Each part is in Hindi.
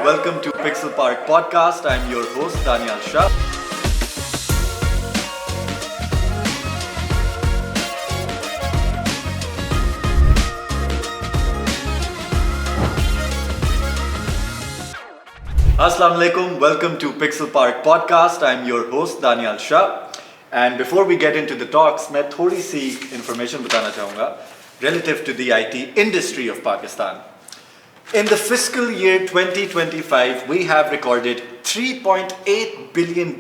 welcome to Pixel Park Podcast. I'm your host, Daniel Shah. Assalamu alaikum, welcome to Pixel Park Podcast. I'm your host, Daniel Shah. And before we get into the talks, मैं थोड़ी सी information बताना चाहूँगा relative to the IT industry of Pakistan. In the fiscal year 2025, we have recorded $3.8 billion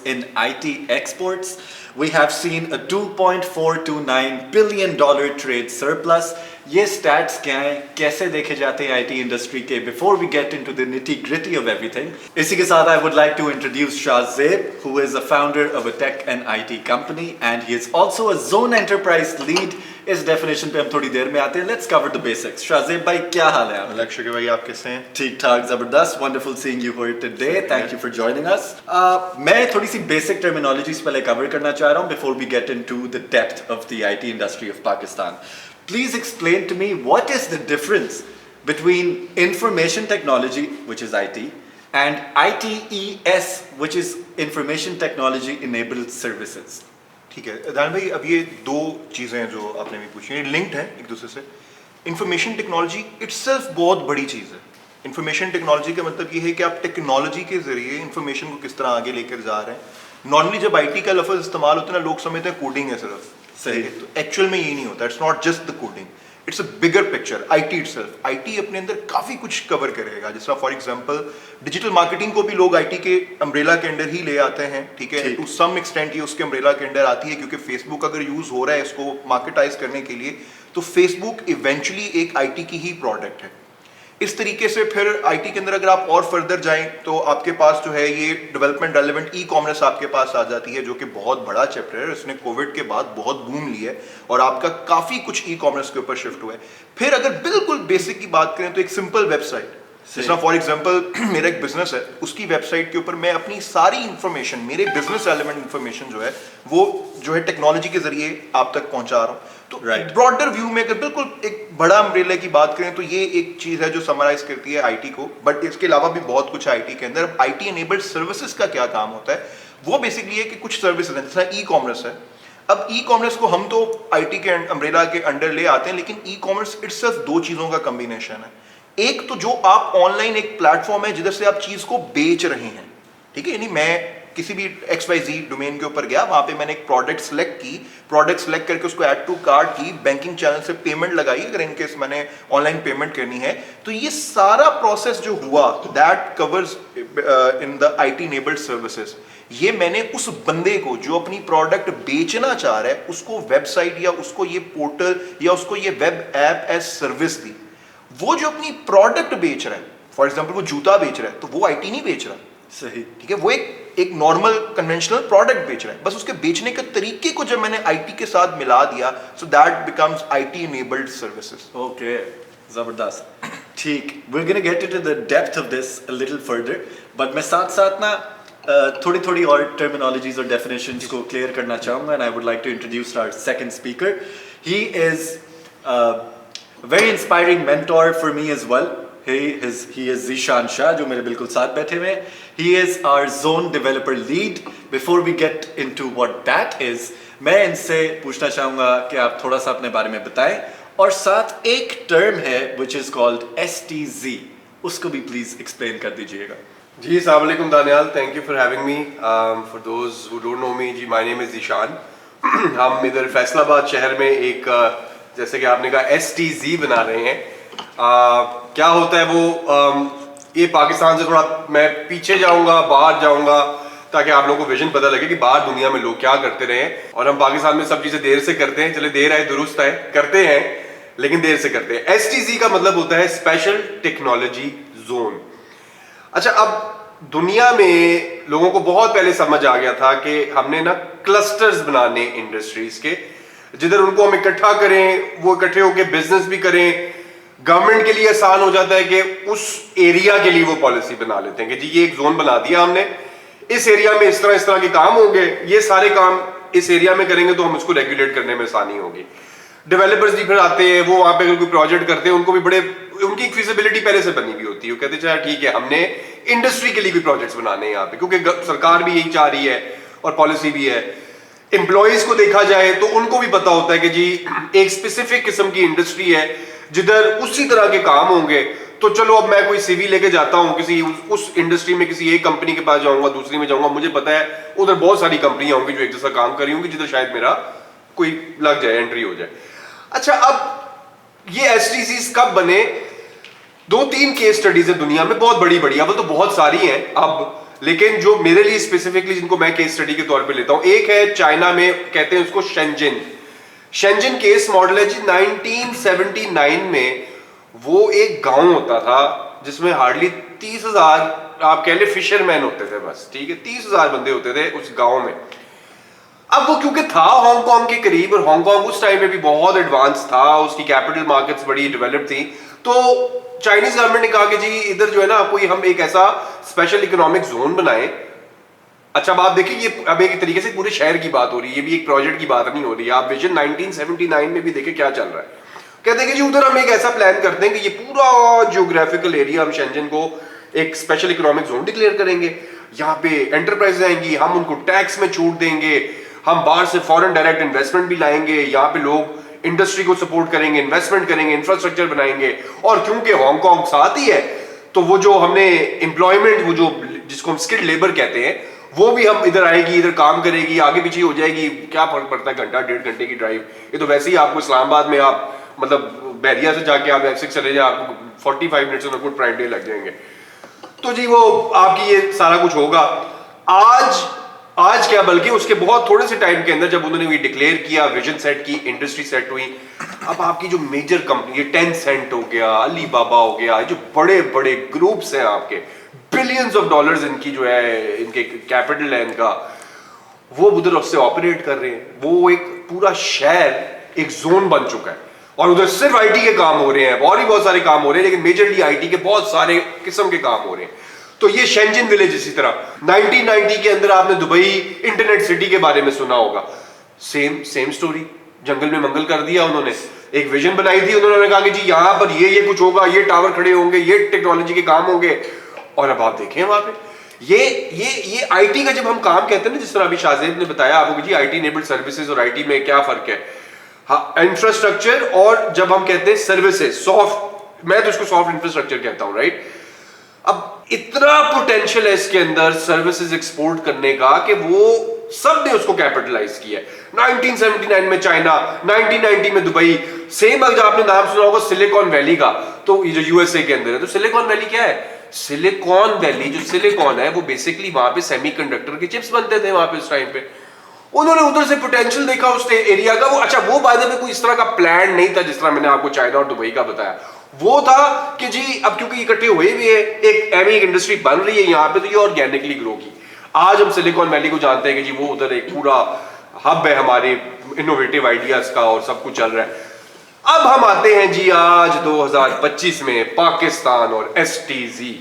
in IT exports. We have seen a $2.429 billion trade surplus. ये stats क्या हैं, कैसे देखे जाते हैं IT industry के? Before we get into the nitty-gritty of everything, इसी के साथ I would like to introduce Shah Zeb, who is a founder of a tech and IT company, and he is also a Zone Enterprise lead. इस definition पे हम थोड़ी देर में आते हैं. Let's cover the basics. Shah Zeb भाई क्या हाल है? लक्ष्य के भाई आप कैसे हैं? ठीक ठाक जबरदस्त. Wonderful seeing you here today. Thank you for joining us. मैं थोड़ी सी basic terminologies पहले cover करना चाह रहा हूँ before we get into the depth of the IT industry of Pakistan. Please explain to me what is the difference between information technology, which is IT, and ITES, which is information technology enabled services. ठीक है दान भाई, अब ये दो चीज़ें हैं जो आपने भी पूछी हैं, लिंक्ड हैं एक दूसरे से. इंफॉर्मेशन टेक्नोलॉजी इटसेल्फ बहुत बड़ी चीज़ है. इंफॉर्मेशन टेक्नोलॉजी का मतलब ये है कि आप टेक्नोलॉजी के जरिए इंफॉर्मेशन को किस तरह आगे लेकर जा रहे हैं. नॉर्मली जब आईटी का लफ्ज़ इस्तेमाल होता है ना, लोग समझते हैं कोडिंग है सिर्फ. सही. तो एक्चुअल में ये नहीं होता. It's not just the coding, it's a bigger picture. IT itself, IT अपने अंदर काफ़ी कुछ कवर करेगा. जिस तरह फॉर एग्जांपल डिजिटल मार्केटिंग को भी लोग आईटी के अम्ब्रेला के अंडर ही ले आते हैं. ठीक है, टू सम एक्सटेंट ये उसके अम्ब्रेला के अंडर आती है, क्योंकि फेसबुक अगर यूज़ हो रहा है इसको मार्केटाइज करने के लिए, तो फेसबुक इवेंचुअली एक आईटी की ही प्रोडक्ट है. इस तरीके से फिर आईटी के अंदर अगर आप और फर्दर जाएं तो आपके पास जो है ये डेवलपमेंट रेलेवेंट ई कॉमर्स आपके पास आ जाती है, जो कि बहुत बड़ा चैप्टर है. इसने कोविड के बाद बहुत बूम ली है और आपका काफ़ी कुछ ई कॉमर्स के ऊपर शिफ्ट हुआ है. फिर अगर बिल्कुल बेसिक की बात करें तो एक सिंपल वेबसाइट, जिस तरह फॉर एग्जांपल मेरा एक बिजनेस है, उसकी वेबसाइट के ऊपर मैं अपनी सारी इंफॉर्मेशन, मेरे बिजनेस रेलेवेंट इंफॉर्मेशन जो है वो जो है टेक्नोलॉजी के जरिए आप तक पहुंचा रहा हूँ. तो ब्रॉडर व्यू में अगर बिल्कुल एक बड़ा अम्ब्रेला की बात करें तो ये एक चीज है जो समराइज करती है आईटी को. बट इसके अलावा भी बहुत कुछ आईटी के अंदर. आईटी एनेबल्ड सर्विसेज का क्या काम होता है, वो बेसिकली है कि कुछ सर्विसेज हैं, जैसा ई कॉमर्स है. अब ई कॉमर्स को हम तो आईटी के अम्ब्रेला के अंडर ले आते हैं, लेकिन ई कॉमर्स इटसेल्फ दो चीजों का कॉम्बिनेशन है. एक तो जो आप ऑनलाइन एक प्लेटफॉर्म है जिधर से आप चीज को बेच रहे हैं. ठीक है, यानी मैं किसी भी XYZ डोमेन के ऊपर गया, वहां पे मैंने एक प्रोडक्ट सेलेक्ट की, प्रोडक्ट सेलेक्ट करके उसको ऐड टू कार्ट की, बैंकिंग चैनल से पेमेंट लगाई अगर इनकेस मैंने ऑनलाइन पेमेंट करनी है. तो ये सारा प्रोसेस जो हुआ that covers in the IT enabled services. ये मैंने उस बंदे को जो अपनी प्रोडक्ट बेचना चाह रहा है उसको वेबसाइट या उसको ये पोर्टल या उसको ये वेब ऐप एज सर्विस दी. वो जो अपनी प्रोडक्ट बेच रहा है, फॉर एग्जाम्पल वो जूता बेच रहा है, तो वो आईटी नहीं बेच रहा. सही. ठीक है, वो एक नॉर्मल कन्वेंशनल प्रोडक्ट बेच रहा है. बस उसके बेचने के तरीके को जब मैंने आईटी के साथ मिला दिया, so that becomes IT enabled services. Okay, जबरदस्त. ठीक, we're going to get into the depth of this a little further, but मैं साथ साथ ना थोड़ी और terminologies और definitions को clear करना चाहूँगा, and I would like to introduce our second speaker. He is a very inspiring mentor for me as well. He is Zishan Shah, जो मेरे बिल्कुल साथ बैठे हुए हैं. He is our zone developer lead. Before we get into what that is, मैं इनसे पूछना चाहूँगा कि आप थोड़ा सा अपने बारे में बताएं, और साथ एक टर्म है which is called STZ, उसको भी प्लीज एक्सप्लेन कर दीजिएगा. जी, अस्सलाम वालेकुम Daniyal, thank you for having me. For those who don't know me, जी माय नेम इज ज़ीशान. हम इधर फैसलाबाद शहर में एक जैसे कि आपने कहा STZ बना रहे हैं. क्या होता है वो, ये पाकिस्तान से थोड़ा मैं पीछे जाऊंगा, बाहर जाऊंगा, ताकि आप लोगों को विजन पता लगे कि बाहर दुनिया में लोग क्या करते रहे हैं. और हम पाकिस्तान में सब चीजें देर से करते हैं. चले देर आए दुरुस्त आए, करते हैं लेकिन देर से करते हैं. STZ का मतलब होता है स्पेशल टेक्नोलॉजी जोन. अच्छा, अब दुनिया में लोगों को बहुत पहले समझ आ गया था कि हमने ना क्लस्टर्स बनाने इंडस्ट्रीज के, जिधर उनको हम इकट्ठा करें, वो इकट्ठे होकर बिजनेस भी करें. गवर्नमेंट के लिए आसान हो जाता है कि उस एरिया के लिए वो पॉलिसी बना लेते हैं कि जी ये एक जोन बना दिया हमने, इस एरिया में इस तरह के काम होंगे, ये सारे काम इस एरिया में करेंगे तो हम इसको रेगुलेट करने में आसानी होगी. डेवलपर्स भी फिर आते हैं, वो वहां पे अगर कोई प्रोजेक्ट करते हैं उनको भी बड़े, उनकी एक फिजिबिलिटी पहले से बनी हुई होती है, वो कहते हैं ठीक है हमने इंडस्ट्री के लिए भी प्रोजेक्ट्स बनाने हैं यहाँ पे, क्योंकि सरकार भी यही चाह रही है और पॉलिसी भी है। एम्प्लॉयज को देखा जाए तो उनको भी पता होता है कि जी एक स्पेसिफिक किस्म की इंडस्ट्री है जिधर उसी तरह के काम होंगे, तो चलो अब मैं कोई सीवी लेके जाता हूँ किसी उस इंडस्ट्री में, किसी एक कंपनी के पास जाऊंगा, दूसरी में जाऊंगा, मुझे पता है उधर बहुत सारी कंपनियां होंगी जो एक जैसा काम कर रही होंगी, जिधर शायद मेरा कोई लग जाए, एंट्री हो जाए। अच्छा, अब ये एसटीसीज कब बने? 2-3 केस स्टडीज है दुनिया में, बहुत बड़ी बड़ी, अब तो बहुत सारी हैं अब, लेकिन जो मेरे लिए स्पेसिफिकली जिनको मैं केस स्टडी के तौर पे लेता हूं, एक है चाइना में, कहते हैं उसको शेंजन केस मॉडल है जी। 1979 में वो एक गांव होता था जिसमें हार्डली 30,000 आप कह ले फिशरमैन होते थे, बस ठीक है, 30,000 बंदे होते थे उस गांव में। अब वो क्योंकि था हांगकांग के करीब, और हांगकांग उस टाइम में भी बहुत एडवांस था, उसकी कैपिटल मार्केट्स बड़ी डेवलप थी, तो चाइनीज गवर्नमेंट ने कहा कि जी इधर जो है ना कोई हम एक ऐसा स्पेशल इकोनॉमिक जोन बनाए। अच्छा, अब आप देखिए ये अब एक तरीके से पूरे शहर की बात हो रही है, ये भी एक प्रोजेक्ट की बात नहीं हो रही है। आप विजन 1979 में भी देखिए क्या चल रहा है। कहते हैं कि जी उधर हम एक ऐसा प्लान करते हैं कि ये पूरा जियोग्राफिकल एरिया हम शेंजन को एक स्पेशल इकोनॉमिक जोन डिक्लेयर करेंगे, यहाँ पे एंटरप्राइज आएंगी, हम उनको टैक्स में छूट देंगे, हम बाहर से फॉरेन डायरेक्ट इन्वेस्टमेंट भी लाएंगे, यहाँ पे लोग इंडस्ट्री को सपोर्ट करेंगे, इन्वेस्टमेंट करेंगे, इंफ्रास्ट्रक्चर बनाएंगे, और क्योंकि हांगकांग साथ ही है तो वो जो हमने एम्प्लॉयमेंट, वो जो जिसको हम स्किल्ड लेबर कहते हैं, वो भी हम इधर आएगी, इधर काम करेगी, आगे पीछे हो जाएगी, क्या फर्क पड़ता है, घंटा 1.5 घंटे की ड्राइव, ये तो वैसे ही आपको इस्लामाबाद में आप मतलब बहरिया से जाके आप F6 चले जाए, आपको 45 मिनट्स में गुड प्राइम डे लग जाएंगे। तो जी वो आपकी ये सारा कुछ होगा। आज क्या, बल्कि उसके बहुत थोड़े से टाइम के अंदर जब उन्होंने ये डिक्लेयर किया, विजन सेट की, इंडस्ट्री सेट हुई, अब आपकी जो मेजर कंपनी, टेंसेंट हो गया, अलीबाबा हो गया, जो बड़े बड़े ग्रुप्स हैं आपके, बिलियंस ऑफ डॉलर्स इनकी जो है, इनके कैपिटल है इनका, वो उधर उससे ऑपरेट कर रहे हैं। वो एक पूरा शहर एक जोन बन चुका है, और उधर सिर्फ आईटी के काम हो रहे हैं, और भी बहुत सारे काम हो रहे हैं, लेकिन मेजरली आईटी के बहुत सारे किस्म के काम हो रहे हैं। तो ये शेंजन विलेज इसी तरह 1990 के अंदर आपने दुबई इंटरनेट सिटी के बारे में सुना होगा, सेम स्टोरी, जंगल में मंगल कर दिया उन्होंने। एक विजन बनाई थी उन्होंने, कहा कि जी यहां पर ये कुछ होगा, ये टावर खड़े होंगे, ये टेक्नोलॉजी के काम होंगे, और अब आप देखें वहां पे ये आईटी का जब हम काम कहते हैं ना, जिस तरह अभी शाहजेब ने बताया आपको कि जी आईटी इनेबल्ड सर्विसेज और आईटी में क्या फर्क है, हाँ, इंफ्रास्ट्रक्चर और जब हम कहते हैं सर्विसेज, सॉफ्ट, मैं तो इसको सॉफ्ट इंफ्रास्ट्रक्चर कहता हूं, राइट। अब इतना पोटेंशियल है इसके अंदर सर्विसेज एक्सपोर्ट करने का कि वो सब ने उसको कैपिटलाइज किया है। 1979 में चाइना, 1990 में दुबई, सेम अगर आपने नाम सुना होगा सिलिकॉन वैली का, तो ये जो यूएसए के अंदर है, तो सिलिकॉन वैली क्या है? सिलिकॉन वैली जो सिलिकॉन है वो बेसिकली वहां पे सेमीकंडक्टर के चिप्स बनते थे वहां पे उस टाइम पे। उन्होंने उधर से पोटेंशियल देखा उस एरिया का। वो अच्छा, वो बाय द वे कोई इस तरह का प्लान नहीं था जिस तरह मैंने आपको चाइना और दुबई का बताया। वो था कि जी अब क्योंकि इकट्ठे हुए भी है, एक एमी इंडस्ट्री बन रही है यहाँ पे, तो ये ऑर्गेनिकली ग्रो की। आज हम सिलिकॉन वैली को जानते हैं कि जी वो उधर एक पूरा हब है हमारे इनोवेटिव आइडियाज का, और सब कुछ चल रहा है। अब हम आते हैं जी आज 2025 में पाकिस्तान और एसटीजी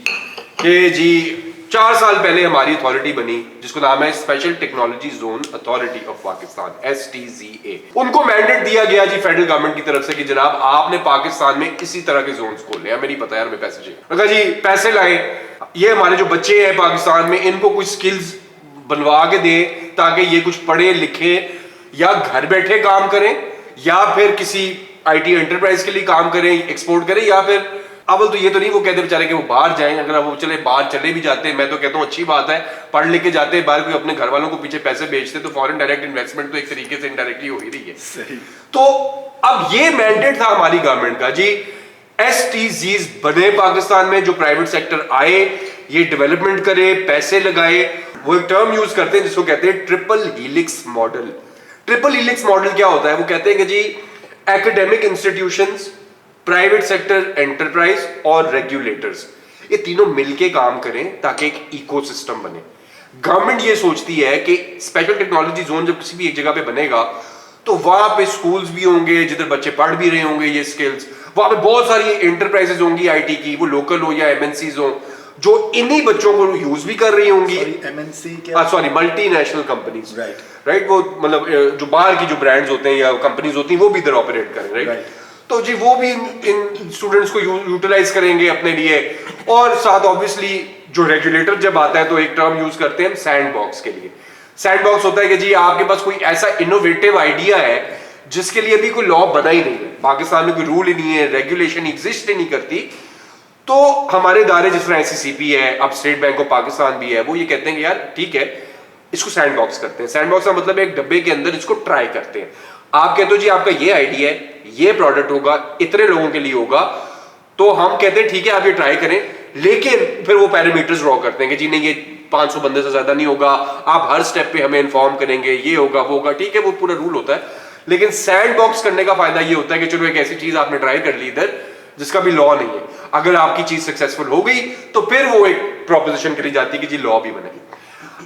के जी 4 साल पहले हमारी अथॉरिटी बनी जिसको नाम है special technology zone authority of Pakistan, STZA। उनको मैंडेट दिया गया जी फेडरल गवर्नमेंट की तरफ से कि जनाब आपने पाकिस्तान में इसी तरह के जोन्स खोले। हमें नहीं पता यार, हमें पैसे चाहिए। कहा जी पैसे लाए, ये हमारे जो बच्चे हैं पाकिस्तान में इनको कुछ स्किल्स बनवा के दें ताकि ये कुछ पढ़े लिखे या घर बैठे काम करें या फिर किसी आईटी एंटरप्राइज के लिए काम करें, एक्सपोर्ट करें, या फिर अव्वल तो ये तो नहीं वो कहते बेचारे कि वो बाहर जाएं। अगर वो बाहर चले भी जाते हैं, मैं तो कहता हूँ अच्छी बात है, पढ़ लिख के जाते हैं बाहर, कोई अपने घर वालों को पीछे पैसे बेचते, तो फॉरेन डायरेक्ट इन्वेस्टमेंट तो एक तरीके से इनडायरेक्टली हो ही रही है। सही। तो अब ये मैंडेट था हमारी गवर्नमेंट का जी, STZs बने पाकिस्तान में, जो प्राइवेट सेक्टर आए, ये डेवलपमेंट करे, पैसे लगाए। वो एक टर्म यूज करते हैं जिसको कहते हैं triple helix model. Triple helix model क्या होता है? वो कहते हैं कि जी academic institutions, private sector enterprise और रेगुलेटर्स, ये तीनों मिलके काम करें ताकि एक इकोसिस्टम बने। गवर्नमेंट ये सोचती है कि स्पेशल टेक्नोलॉजी जोन जब किसी भी एक जगह पे बनेगा तो वहां पे स्कूल्स भी होंगे जिधर बच्चे पढ़ भी रहे होंगे ये स्किल्स, वहां पे बहुत सारी एंटरप्राइजेस होंगी आईटी की, वो लोकल हो या MNCs हो, जो इन्हीं बच्चों को यूज भी कर रही होंगी। MNC क्या? Sorry, multinational companies, Right. Right. वो मतलब जो बाहर की जो ब्रांड्स होते हैं या कंपनीज होती हैं वो भी इधर ऑपरेट करें, राइट। Right. तो जी वो भी इन स्टूडेंट्स को यूटिलाइज करेंगे अपने लिए। और साथ ऑब्वियसली जो रेगुलेटर जब आता है तो एक टर्म यूज करते हैं सैंड बॉक्स के लिए। सैंड बॉक्स होता है कि जी आपके पास कोई ऐसा इनोवेटिव आइडिया है जिसके लिए अभी कोई लॉ बना ही नहीं है, पाकिस्तान में कोई रूल ही नहीं है, रेगुलेशन एग्जिस्ट ही नहीं करती, तो हमारे इदारे जिस तरह SCCP है, अब स्टेट बैंक ऑफ पाकिस्तान भी है, वो ये कहते हैं कि यार ठीक है इसको सैंड बॉक्स करते हैं। सैंड बॉक्स का मतलब एक डब्बे के अंदर इसको ट्राई करते हैं। आप कहते हो जी आपका ये आइडिया है, ये प्रोडक्ट होगा, इतने लोगों के लिए होगा, तो हम कहते हैं ठीक है आप ये ट्राई करें, लेकिन फिर वो पैरामीटर्स ड्रॉ करते हैं कि जी नहीं ये 500 बंदे से ज्यादा नहीं होगा, आप हर स्टेप पे हमें इन्फॉर्म करेंगे, ये होगा वो होगा, ठीक है वो पूरा रूल होता है। लेकिन सैंड बॉक्स करने का फायदा ये होता है कि चलो एक ऐसी चीज आपने ट्राई कर ली इधर जिसका भी लॉ नहीं है, अगर आपकी चीज सक्सेसफुल हो गई तो फिर वो एक प्रोपोजिशन करी जाती है कि जी लॉ भी बनेगी।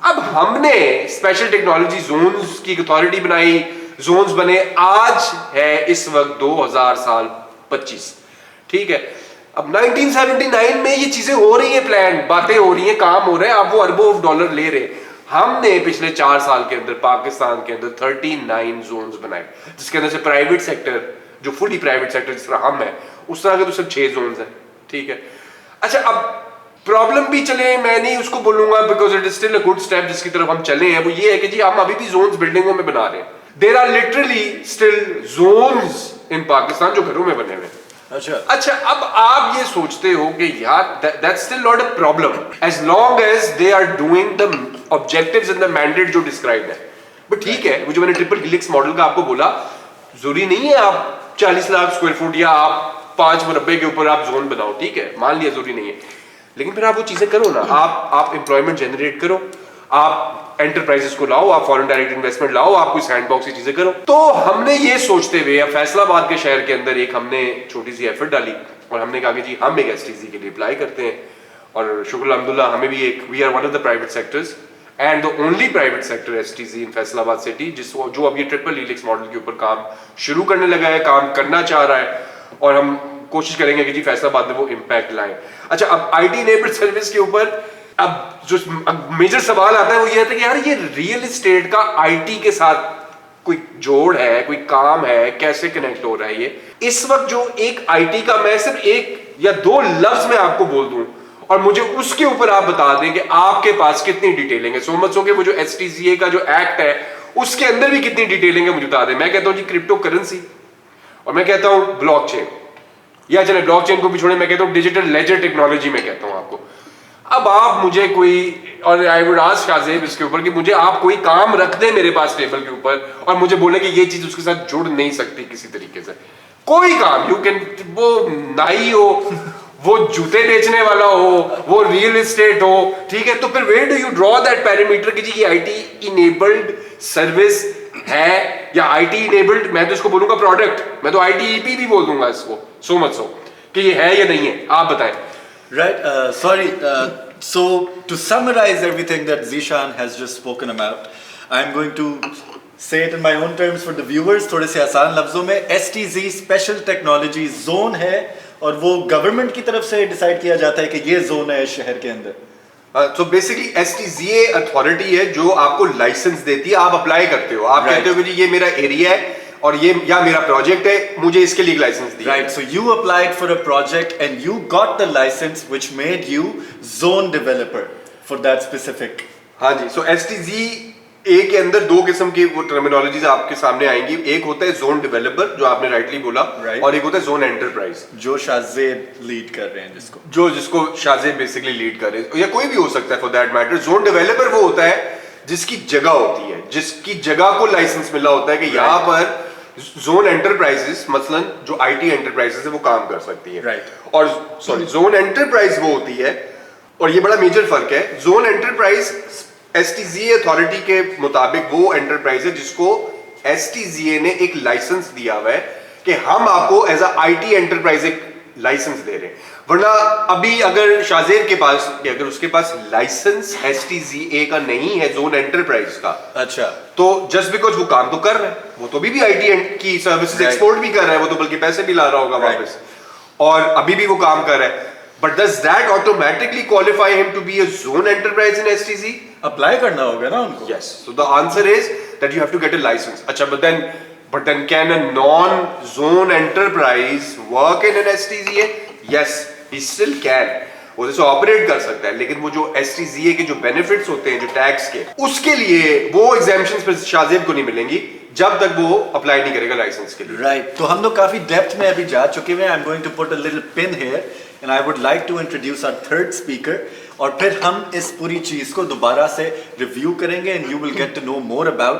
अब हमने स्पेशल टेक्नोलॉजी जोन्स की अथॉरिटी बनाई, जोन्स बने, आज है इस वक्त 2025, ठीक है। अब 1979 में ये चीजें हो रही हैं, प्लान बातें हो रही हैं, काम हो रहे हैं, आप वो अरबों डॉलर ले रहे हैं। हमने पिछले 4 साल के अंदर पाकिस्तान के अंदर 39 जोन्स बनाए, जिसके अंदर से प्राइवेट सेक्टर, जो फुली प्राइवेट सेक्टर जिस तरह हम है, उस तरह के तो सिर्फ 6 जोन्स हैं, ठीक है। अच्छा, अब प्रॉब्लम भी चले, मैं नहीं उसको बोलूंगा because it is still a good step जिसकी तरफ हम चले हैं, वो ये है कि जी हम अभी भी जोन्स बिल्डिंगों में बना रहे हैं। There are literally still zones in Pakistan जो घरों में बने हुए हैं। अच्छा, अब आप ये सोचते हो कि यार that's still not a problem as long as they are doing the objectives in the mandate जो डिस्क्राइब्ड है। बट ठीक है, वो जो मैंने ट्रिपल हेलिक्स मॉडल का आपको बोला, जरूरी नहीं है आप 40 लाख स्क्वायर फुट या आप 5 मुरब्बे के ऊपर आप जोन बनाओ, ठीक है, मान लिया जरूरी नहीं है, लेकिन फिर आप वो चीजें करो ना, आप एम्प्लॉयमेंट जनरेट करो, आप एंटरप्राइजेस को लाओ, आप फॉरेन डायरेक्ट इन्वेस्टमेंट लाओ, आप कोई सैंडबॉक्स की चीजें करो। तो हमने ये सोचते हुए अब फैसलाबाद के शहर के अंदर एक हमने छोटी सी एफर्ट डाली और हमने कहा कि जी हम एक STZ के लिए अप्लाई करते हैं, और शुक्र अल्हम्दुलिल्लाह हमें भी एक, we are one of the private sectors and the only private sector STZ in Faisalabad city जो अब ये ट्रिपल हेलिक्स मॉडल के ऊपर काम शुरू करने लगा है, काम करना चाह रहा है, और हम कोशिश करेंगे कि जी फैसलाबाद में वो इम्पैक्ट लाएं। अच्छा, अब IT इनेबल्ड सर्विस के ऊपर अब जो मेजर सवाल आता है वो ये है कि यार ये रियल एस्टेट का IT के साथ कोई जोड़ है, कोई काम है, कैसे कनेक्ट हो रहा है ये। इस वक्त जो एक IT का, मैं सिर्फ 1 या 2 लफ्ज में आपको बोल दूं और मुझे उसके ऊपर आप बता दें कि आपके पास कितनी डिटेलिंग है। सो मच हो कि वो जो STCA का जो एक्ट है उसके अंदर भी कितनी डिटेलिंग है मुझे बता दें। मैं कहता हूं जी क्रिप्टो करेंसी, और मैं कहता हूं ब्लॉकचेन, या चले ब्लॉकचेन को भी छोड़े, मैं कहता हूं डिजिटल लेजर टेक्नोलॉजी में कहता हूं आपको। अब आप मुझे कोई, और आई वुड आस्क शाज़ेब इसके ऊपर कि मुझे आप कोई काम रख दें मेरे पास टेबल के ऊपर और मुझे बोले कि ये चीज उसके साथ जुड़ नहीं सकती किसी तरीके से, कोई काम, यू कैन, वो नाई हो, वो जूते बेचने वाला हो, वो रियल एस्टेट हो, ठीक है, तो फिर where do you draw that parameter कि जी ये IT इनेबल्ड सर्विस है या IT इनेबल्ड, मैं तो इसको बोलूंगा प्रोडक्ट, मैं तो ITEP भी बोल दूंगा इसको, सो मच सो कि ये है या नहीं है, आप बताएं। Right, sorry. So to summarize everything that Zishan has just spoken about, I'm going to say it in my own terms for the viewers. थोड़े से आसान लफ्जों में, STZ स्पेशल टेक्नोलॉजी जोन है और वो गवर्नमेंट की तरफ से डिसाइड किया जाता है कि ये जोन है शहर के अंदर। तो बेसिकली STCA अथॉरिटी है जो आपको लाइसेंस देती है, आप अप्लाई करते हो, आप कहते हो कि जी ये मेरा एरिया है और ये या मेरा प्रोजेक्ट है, मुझे इसके लिए लाइसेंस दिया। Right, so you applied for a project and you got the license which made you zone developer for that specific. हाँ जी, so STZA के अंदर 2 किस्म की वो टर्मिनोलॉजीज आपके सामने आएंगी। एक होता है जोन डेवलपर जो आपने राइटली बोला, Right. और एक होता है जोन एंटरप्राइज जो शाज़ेब लीड कर रहे हैं जिसको शाज़ेब बेसिकली लीड कर रहे हैं, या कोई भी हो सकता है for that matter. Zone developer वो होता है जिसकी जगह होती है, जिसकी जगह को लाइसेंस मिला होता है कि यहाँ पर जोन एंटरप्राइजेस, मसलन जो IT एंटरप्राइजेस है वो काम कर सकती है। Right. और सॉरी, जोन एंटरप्राइज वो होती है, और ये बड़ा मेजर फर्क है, जोन एंटरप्राइज STCA अथॉरिटी के मुताबिक वो एंटरप्राइज है जिसको STCA ने एक लाइसेंस दिया हुआ है कि हम आपको एज अ IT एंटरप्राइज एक लाइसेंस दे रहे हैं। वरना अभी अगर शाज़ेब के पास, अगर उसके पास लाइसेंस STCA का नहीं है जोन एंटरप्राइज का, अच्छा, तो जस्ट बिकॉज वो काम तो कर रहे हैं, वो तो अभी भी IT की सर्विसेज Right. एक्सपोर्ट भी कर रहा है, वो तो बल्कि पैसे भी ला रहा होगा Right. वापस, और अभी भी वो काम कर रहा है। But does that automatically qualify him to be a zone enterprise in STZ? Apply करना होगा ना उनको. Yes. So the answer is that you have to get a license. Acha, but then can a non-zone enterprise work in an STZA? Yes, he still can. वो जैसे ऑपरेट कर सकता है, लेकिन वो जो STZA के जो बेनिफिट्स होते हैं जो टैक्स के, उसके लिए वो एग्जाम्पशंस पर शाज़ेब को नहीं मिलेंगी जब तक वो अप्लाई नहीं करेगा लाइसेंस के लिए. राइट तो हम लोग काफी डेप्थ में अभी जा चुके हैं. I am going to put a little pin here and I would like to introduce our third speaker और फिर हम इस पूरी चीज को दोबारा से रिव्यू करेंगे and you will get to know more about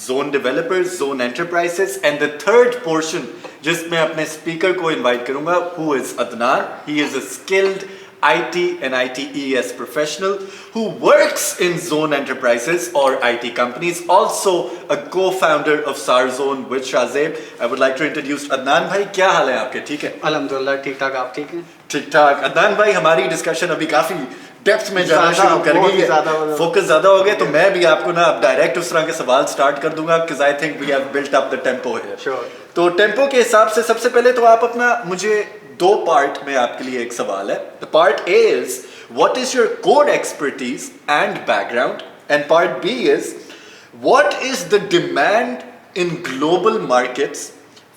zone developers, zone enterprises and the third portion जिसमें अपने स्पीकर को इनवाइट करूंगा who is Adnan. He is a skilled IT and ITES professional who works in Zone Enterprises or IT companies, also a co-founder of Sarzone with Shahzeb. I would like to introduce Adnan भाई. क्या हाल है आपके? ठीक है? अल्हम्दुलिल्लाह ठीक ठाक. आप ठीक हैं? ठीक ठाक. अदनान भाई हमारी डिस्कशन अभी काफी डेप्थ में जाना शुरू कर गई है, फोकस ज्यादा हो गया, तो मैं भी आपको ना अब डायरेक्ट उस तरह के सवाल स्टार्ट कर दूंगा because I think we have built up the tempo here. Sure. तो टेम्पो के हिसाब से सबसे पहले तो आप अपना मुझे दो पार्ट में आपके लिए एक सवाल है. The part A is what is your core expertise and background and part B is what is the demand in global markets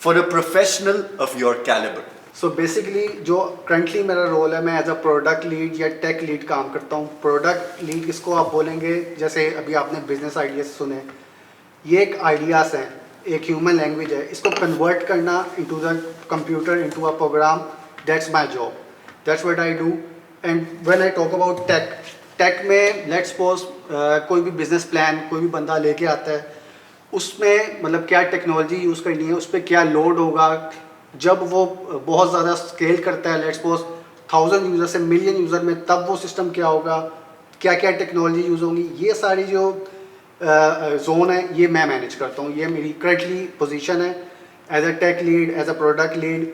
for a professional of your calibre. So basically जो करंटली मेरा रोल है, मैं एज अ प्रोडक्ट लीड या टेक लीड काम करता हूँ. प्रोडक्ट लीड इसको आप बोलेंगे, जैसे अभी आपने बिजनेस आइडियाज सुने, ये एक आइडियाज़ हैं, एक ह्यूमन लैंग्वेज है, इसको कन्वर्ट करना into the computer, into a program. That's my job, that's what I do. And when I talk about tech में लेट्स सपोज कोई भी बिजनेस प्लान कोई भी बंदा लेके आता है, उसमें मतलब क्या टेक्नोलॉजी यूज़ करनी है, उस पर क्या लोड होगा, जब वो बहुत ज़्यादा स्केल करता है, लेट्स सपोज 1000 यूज़र से मिलियन यूज़र में, तब वो सिस्टम क्या होगा, क्या क्या टेक्नोलॉजी यूज़ होंगी, ये सारी जो जोन है ये मैं मैनेज करता हूँ. ये मेरी करंटली पोजीशन है as a tech lead, as a product lead.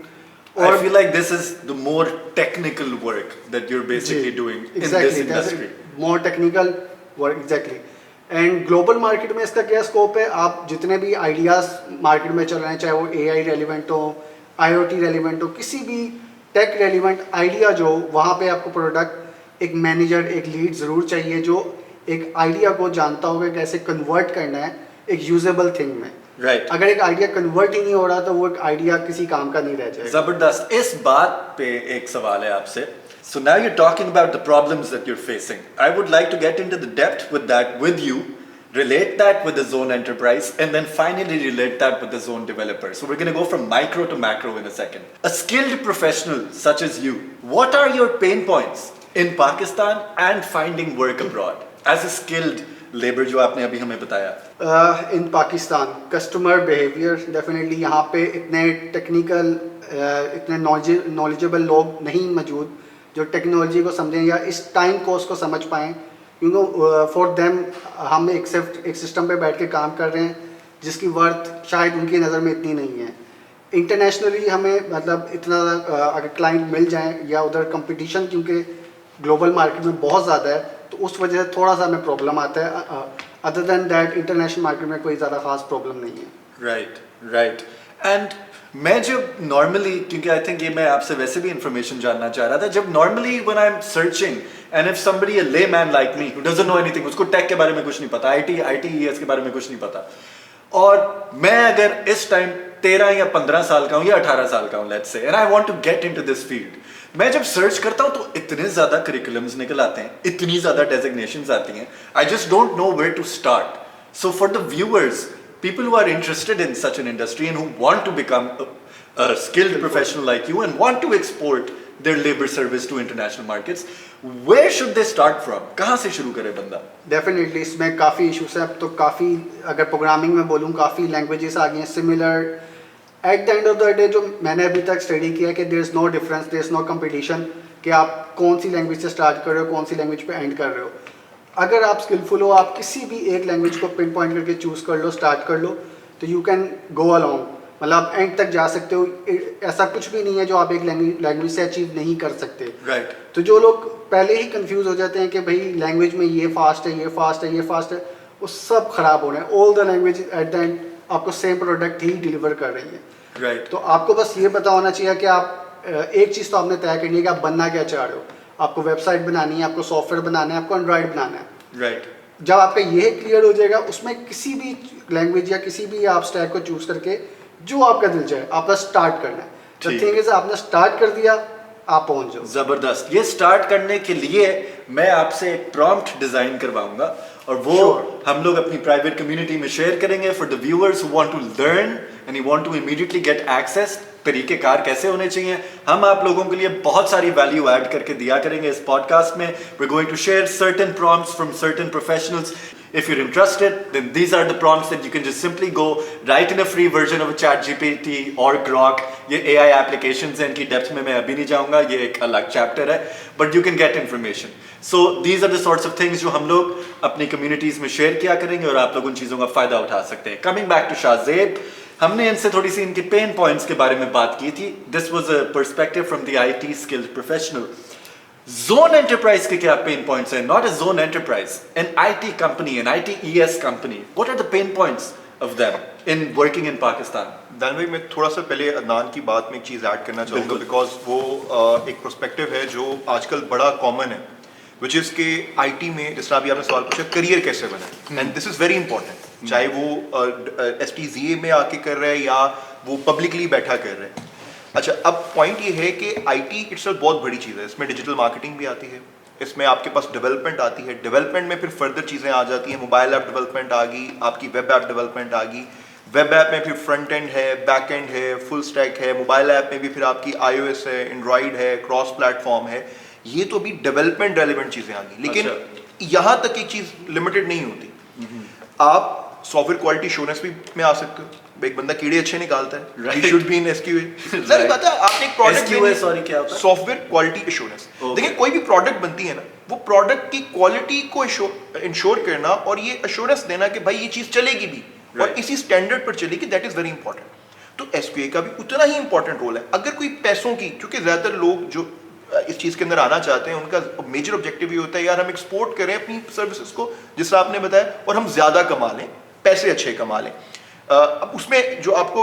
I feel like this is the more technical work that you're basically doing in this industry. More technical work, exactly. And global market में इसका क्या स्कोप है, आप जितने भी आइडियाज़ मार्केट में चल रहे हैं, चाहे वो AI रेलिवेंट हो, IoT रेलिवेंट हो, किसी भी टेक रेलिवेंट आइडिया जो, वहाँ पे आपको प्रोडक्ट एक मैनेजर, एक लीड ज़रूर चाहिए जो एक आइडिया को जानता होगा कैसे कन्वर्ट करना है एक यूजेबल थिंग में. राइट. अगर एक आइडिया कन्वर्ट ही नहीं हो रहा तो वो एक आइडिया किसी काम का नहीं रह जाएगा. जबरदस्त. इस बात पे एक सवाल है आपसे. So now you're talking about the problems that you're facing. I would like to get into the depth with that with you, relate that with the zone enterprise, and then finally relate that with the zone developer. So we're going to go from micro to macro in a second. A skilled professional such as you, what are your pain points in Pakistan and finding work abroad as a skilled labor जो आपने अभी हमें बताया? इन पाकिस्तान कस्टमर बिहेवियर डेफिनेटली यहाँ पे इतने टेक्निकल इतने नॉलेजेबल लोग नहीं मौजूद जो टेक्नोलॉजी को समझें या इस टाइम कोर्स को समझ पाएँ. फॉर देम हम एक सिस्टम पे बैठ के काम कर रहे हैं जिसकी वर्थ शायद उनकी नज़र में इतनी नहीं है. इंटरनेशनली हमें मतलब इतना अगर क्लाइंट मिल जाएं या उधर कंपटीशन क्योंकि ग्लोबल मार्केट में बहुत ज़्यादा है तो उस वजह से थोड़ा सा हमें प्रॉब्लम आता है. Other than that international market में कोई ज़्यादा खास प्रॉब्लम नहीं है. राइट. एंड मैं जब नॉर्मली, क्योंकि आई थिंक ये मैं आपसे वैसे भी इंफॉर्मेशन जानना चाह रहा था, जब normally when I am searching and if somebody a layman like me who doesn't know anything, उसको टेक के बारे में कुछ नहीं पता, ITES के बारे में कुछ नहीं पता, और मैं अगर इस टाइम 13 या 15 साल का हूँ या 18 साल का हूँ let's say, and I want to get into this field, मैं जब सर्च करता हूँ तो इतने ज़्यादा करिकुलम्स निकल आते हैं, इतनी ज़्यादा डेजिग्नेशंस आती हैं, I just don't know where to start. So for the viewers, people who are interested in such an industry and who want to become a skilled professional like you and want to export their labor service to international markets, where should they start from? कहाँ से शुरू करे बंदा? डेफिनेटली इसमें काफ़ी इशूज़ हैं. अब तो काफ़ी, अगर प्रोग्रामिंग में बोलूँ, काफ़ी लैंग्वेजेस आ गई हैं similar. At the end of the day जो मैंने अभी तक स्टडी किया है कि there is no difference, there is no competition कि आप कौन सी लैंग्वेज से स्टार्ट कर रहे हो, कौन सी लैंग्वेज पे एंड कर रहे हो. अगर आप स्किलफुल हो, आप किसी भी एक लैंग्वेज को पिन पॉइंट करके चूज़ कर लो, स्टार्ट कर लो, तो यू कैन गो अलॉन्ग, मतलब आप एंड तक जा सकते हो. ऐसा कुछ भी नहीं है जो आप एक लैंग्वेज से अचीव नहीं कर सकते. राइट. तो जो लोग पहले ही कंफ्यूज हो जाते हैं कि भाई लैंग्वेज में ये फास्ट है, ये फास्ट है, ये फास्ट है, वो सब खराब हो रहे हैं. All the language eight the and आपको सेम प्रोडक्ट ही डिलीवर कर रही है. राइट. तो आपको बस ये पता होना चाहिए कि आप एक चीज़ तो आपने तय करनी है कि आप बनना क्या चाह रहे हो। आपको वेबसाइट बनानी है, आपको सॉफ्टवेयर बनाना है, आपको एंड्रॉयड बनाना है। राइट। जब आपका ये क्लियर हो जाएगा, उसमें किसी भी लैंग्वेज या किसी भी आप स्टैक को चूज करके जो आपका दिल चाहे आप बस स्टार्ट करना है। द ठीक। थिंग इज आपने स्टार्ट कर दिया, आप पहुंच जाओ। जबरदस्त। ये स्टार्ट करने के लिए मैं आपसे एक प्रॉम्प्ट डिजाइन करवाऊंगा और वो हम लोग अपनी प्राइवेट कम्युनिटी में शेयर करेंगे for the viewers who want to learn and you want to immediately get access. तरीकेकार कैसे होने चाहिए, हम आप लोगों के लिए बहुत सारी वैल्यू ऐड करके दिया करेंगे इस पॉडकास्ट में। We are going to share certain prompts from certain professionals. If you're interested, then these are the prompts that you can just simply go write in a free version of a ChatGPT or Grok. ये AI applications हैं, इनकी डेप्थ में मैं अभी नहीं जाऊंगा, ये एक अलग चैप्टर है, but you can get information. So these are the sorts of things जो हम लोग अपनी communities में शेयर किया करेंगे और आप लोग उन चीज़ों का फायदा उठा सकते हैं. Coming back to Shahzeb, हमने इनसे थोड़ी सी इनकी पेन पॉइंट्स के बारे में बात की थी. This was a perspective from the IT skilled professional. Zone enterprise के क्या पेन पॉइंट्स हैं? Not a zone enterprise, an IT company, an ITES company. What are the pain points of them in working in Pakistan? दान भाई, मैं थोड़ा सा पहले अदनान की बात में एक चीज़ ऐड करना चाहूँगा, बिल्कुल। बिकॉज वो एक प्रोस्पेक्टिव है जो आजकल बड़ा कॉमन है, विच इज़ के आईटी में जिस तरह अभी आपने सवाल पूछा करियर कैसे बनाए, and this is very important, चाहे वो STZA में आके कर रहे हैं या वो पब्लिकली बैठा कर रहे हैं. अच्छा, अब पॉइंट ये है कि आईटी इट्सल्फ बहुत बड़ी चीज़ है. इसमें डिजिटल मार्केटिंग भी आती है, इसमें आपके पास डेवलपमेंट आती है, डेवलपमेंट में फिर फर्दर चीज़ें आ जाती हैं. मोबाइल ऐप डेवलपमेंट आ गई, आपकी वेब ऐप डेवलपमेंट आ गई, वेब ऐप में फिर फ्रंट एंड है, बैक एंड है, फुल स्टैक है, मोबाइल ऐप में भी फिर आपकी iOS है, एंड्रॉइड है, क्रॉस प्लेटफॉर्म है. ये तो अभी डेवलपमेंट रेलिवेंट चीज़ें आ गई, लेकिन यहाँ तक एक चीज़ लिमिटेड नहीं होती. आप सॉफ्टवेयर क्वालिटी एश्योरेंस भी में आ सकते हो. एक बंदा कीड़े अच्छे निकालता है, Right. he should be in SQA. जाहिर बात है, आपने एक प्रोडक्ट SQA, sorry, क्या होता है? Software quality assurance. देखिए, कोई भी प्रोडक्ट बनती है ना, वो प्रोडक्ट की क्वालिटी को इंश्योर करना और ये एश्योरेंस देना कि भाई ये चीज चलेगी भी और Right. इसी स्टैंडर्ड पर चलेगी, दैट इज वेरी इंपॉर्टेंट. तो SQA का भी उतना ही इंपॉर्टेंट रोल है. अगर कोई पैसों की, क्योंकि ज्यादातर लोग जो इस चीज के अंदर आना चाहते हैं, उनका मेजर ऑब्जेक्टिव ये होता है यार हम एक्सपोर्ट करें अपनी सर्विसेज को, जिस तरह आपने बताया, और हम ज्यादा कमा लें, पैसे अच्छे कमा लें. अब उसमें जो आपको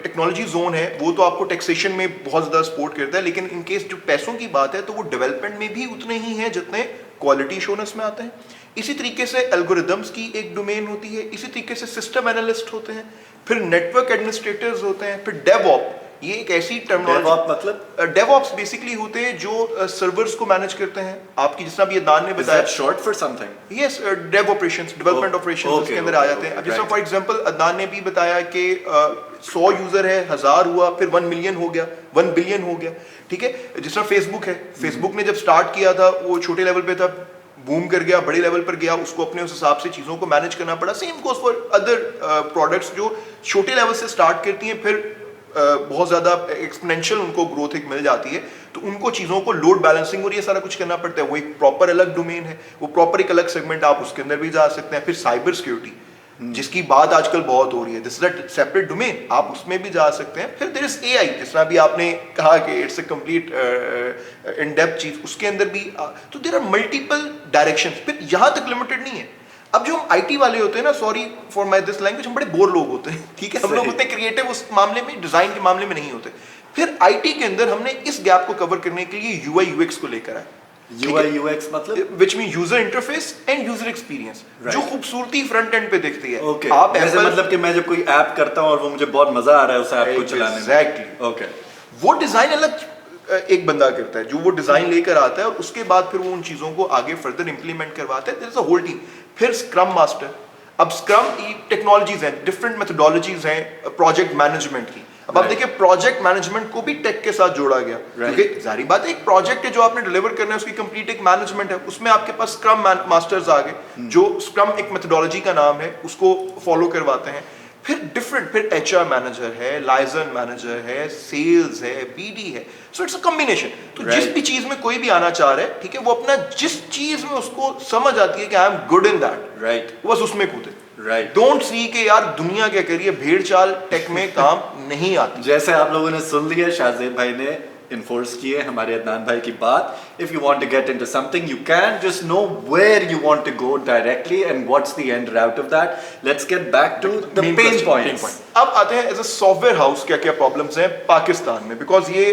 टेक्नोलॉजी जोन है वो तो आपको टैक्सेशन में बहुत ज़्यादा सपोर्ट करता है, लेकिन इन केस जो पैसों की बात है तो वो डेवलपमेंट में भी उतने ही हैं जितने क्वालिटी एश्योरेंस में आते हैं. इसी तरीके से एल्गोरिदम्स की एक डोमेन होती है, इसी तरीके से सिस्टम एनालिस्ट होते हैं, फिर नेटवर्क एडमिनिस्ट्रेटर्स होते हैं, फिर डेवऑप. ये एक ऐसी DevOps मतलब? डेवऑप्स बेसिकली होते हैं जो सर्वर्स को मैनेज करते हैं. आपकी जिस तरह अभी अदनान ने Is बताया, that short for something? Yes, dev operations, development operations okay, इसके अंदर okay, आ जाते हैं. अब okay, जैसे right. फॉर एग्जांपल अदनान ने भी बताया कि 100 यूजर है, 1000 हुआ, फिर 1 मिलियन हो गया, 1 बिलियन हो गया. ठीक है, जिस तरह फेसबुक है, फेसबुक ने जब स्टार्ट किया था वो छोटे लेवल पे था, बूम कर गया, बड़े लेवल पर गया, उसको अपने उस हिसाब से चीज़ों को मैनेज करना पड़ा. Same goes for other products जो छोटे लेवल से स्टार्ट करती हैं, फिर बहुत ज़्यादा एक्सपोनेंशियल उनको ग्रोथ एक मिल जाती है, तो उनको चीज़ों को लोड बैलेंसिंग और ये सारा कुछ करना पड़ता है. वो एक प्रॉपर अलग डोमेन है, वो प्रॉपर एक अलग सेगमेंट, आप उसके अंदर भी जा सकते हैं. फिर साइबर सिक्योरिटी जिसकी बात आजकल बहुत हो रही है, this is a separate domain, आप उसमें भी जा सकते हैं. फिर देयर इज AI, जिस तरह भी आपने कहा कि it's a complete in depth चीज, उसके अंदर भी तो देयर आर मल्टीपल डायरेक्शंस. फिर यहाँ तक लिमिटेड नहीं है. अब जो हम IT वाले होते हैं ना, sorry for my this language, हम बड़े बोर लोग होते हैं. ठीक है, हम लोग उतने क्रिएटिव उस मामले में, डिजाइन के मामले में नहीं होते. फिर IT के अंदर हमने इस गैप को कवर करने के लिए UI UX को लेकर आए. UI UX मतलब? Which means user interface and user experience, Right. जो खूबसूरती फ्रंट एंड पे दिखती है. Okay. आप जैसे Apple- मतलब कि मैं जब कोई ऐप करता हूँ और वो मुझे बहुत मजा आ रहा है उस ऐप को चलाने में. Exactly. Okay. वो डिजाइन अलग एक बंदा करता है, जो वो डिजाइन लेकर आता है और उसके बाद फिर वो उन चीजों को आगे फर्दर इंप्लीमेंट करवाता है. There is a whole team. फिर स्क्रम मास्टर. अब स्क्रम टेक्नोलॉजीज हैं, डिफरेंट मेथोडोलॉजीज हैं प्रोजेक्ट मैनेजमेंट की. अब आप Right. देखिए, प्रोजेक्ट मैनेजमेंट को भी टेक के साथ जोड़ा गया, Right. क्योंकि जारी बात है, एक प्रोजेक्ट है जो आपने डिलीवर करना है, उसकी कंप्लीट एक मैनेजमेंट है. उसमें आपके पास स्क्रम मास्टर्स आ गए, जो स्क्रम एक मेथोडोलॉजी का नाम है, उसको फॉलो करवाते हैं. फिर डिफरेंट, फिर HR मैनेजर है, लाइजन मैनेजर है, सेल्स है, BD है. So it's a combination. तो Right. जिस भी चीज में कोई भी आना चाह रहा है, ठीक है, वो अपना जिस चीज में उसको समझ आती है कि I am good in that, Right. वो बस उसमें कूदे. Right. डोंट सी के यार दुनिया क्या कह रही है, भेड़ चाल टेक में काम नहीं आती. जैसे आप लोगों ने सुन लिया, शाहजेब भाई ने इन्फोर्स किए हमारे अदनान भाई की बात. If you want to get into something, you can just know where you want to go directly and what's the end route of that. Let's get back to the Main pain question, points. अब आते हैं एज अ सॉफ्टवेयर हाउस क्या क्या प्रॉब्लम्स हैं पाकिस्तान में, बिकॉज ये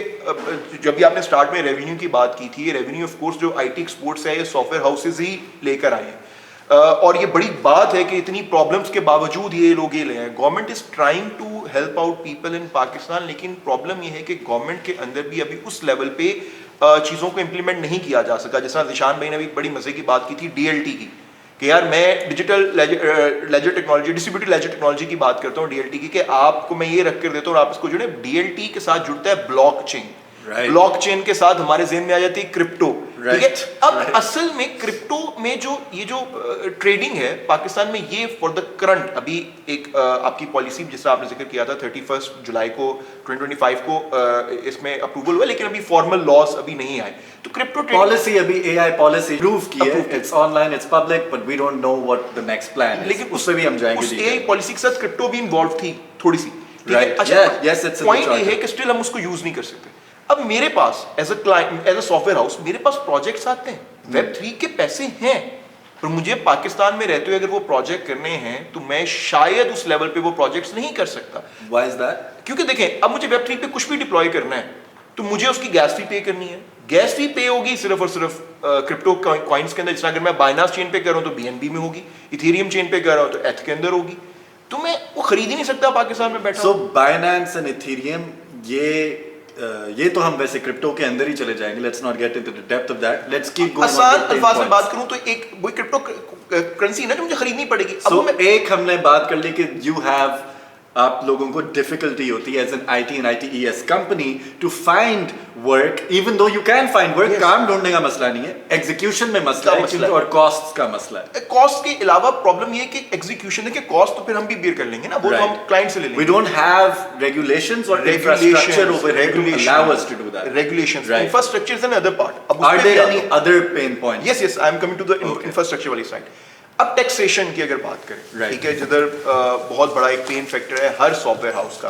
जब भी आपने स्टार्ट में रेवेन्यू की बात की थी, ये रेवेन्यू ऑफ कोर्स जो आईटी एक्सपोर्ट्स है ये सॉफ्टवेयर हाउसेज ही लेकर आए हैं। और ये बड़ी बात है कि इतनी प्रॉब्लम्स के बावजूद ये लोग ये ले आए। Government is trying to help out people in Pakistan, लेकिन प्रॉब्लम ये है कि गवर्नमेंट के अंदर भी अभी उस लेवल पे चीज़ों को इम्प्लीमेंट नहीं किया जा सका। जैसा निशान भाई ने अभी बड़ी मजे की बात की थी डीएलटी की, कि यार मैं digital ledger technology, distributed ledger technology की बात करता हूँ डीएलटी की, कि आपको मैं ये रख कर देता हूँ और आप इसको जुड़े। डीएलटी के साथ जुड़ता है ब्लॉकचेन, ब्लॉकचेन के साथ हमारे जेहन में आ जाती है क्रिप्टो, ठीक है। अब असल में क्रिप्टो में जो ये जो ट्रेडिंग है पाकिस्तान में, ये फॉर द करंट अभी एक आपकी पॉलिसी जिसका आपने जिक्र किया था 31 जुलाई को 2025 को इसमें अप्रूवल हुआ, लेकिन अभी फॉर्मल लॉज अभी नहीं आए। तो क्रिप्टो पॉलिसी अभी एआई पॉलिसी अप्रूव की है, it's online, it's public, but we don't know what the next plan है। लेकिन उससे भी हम जाएंगे। उस एआई पॉलिसी के साथ क्रिप्टो भी इन्वॉल्व थी थोड़ी सी, राइट। यस, इट्स पॉइंट ये है कि स्टिल हम उसको यूज नहीं कर सकते। अब मेरे पास as a client, as a software house मेरे पास प्रोजेक्ट्स आते हैं, Web3 के पैसे हैं, पर मुझे पाकिस्तान में रहते हुए अगर वो प्रोजेक्ट करने हैं तो मैं शायद उस लेवल पे वो प्रोजेक्ट्स नहीं कर सकता। Why is that? क्योंकि देखें, अब मुझे Web3 पे कुछ भी डिप्लॉय करना है तो मुझे उसकी गैस फी पे करनी है। गैस फी पे होगी सिर्फ और सिर्फ क्रिप्टो कॉइन्स के अंदर। जिस अगर मैं बाइनांस चेन पे कर रहा हूँ तो BNB में होगी, इथेरियम चेन पे कर रहा हूँ तो ETH के अंदर होगी, तो मैं वो खरीद ही नहीं सकता पाकिस्तान में बैठा। सो बाइनेंस एंड इथेरियम, ये तो हम वैसे क्रिप्टो के अंदर ही चले जाएंगे। Let's not get into the depth of that, let's keep going. आसान अल्फाज में बात करूं तो एक वही क्रिप्टो करेंसी ना जो मुझे खरीदनी पड़ेगी। So, एक हमने बात कर ली कि यू हैव, आप लोगों को डिफिकल्टी होती है as an IT and ITES company to find work, even though you can find work. काम ढूंढने का मसला नहीं है, एग्जीक्यूशन में मसला है और कॉस्ट का मसला है। कॉस्ट के अलावा प्रॉब्लम ये है कि एग्जीक्यूशन है कि कॉस्ट तो फिर हम भी बेयर कर लेंगे ना, वो तो हम क्लाइंट से ले लेंगे। We don't have regulations or infrastructure over here to allow us to do that. Regulations, Right. infrastructure is another part. अब Are उसपे भी there आता any हूं। other pain points? Yes, I am coming to the infrastructure वाली साइड। अब टैक्सेशन की अगर बात करें, Right. ठीक है, जिधर बहुत बड़ा एक पेन फैक्टर है हर सॉफ्टवेयर हाउस का।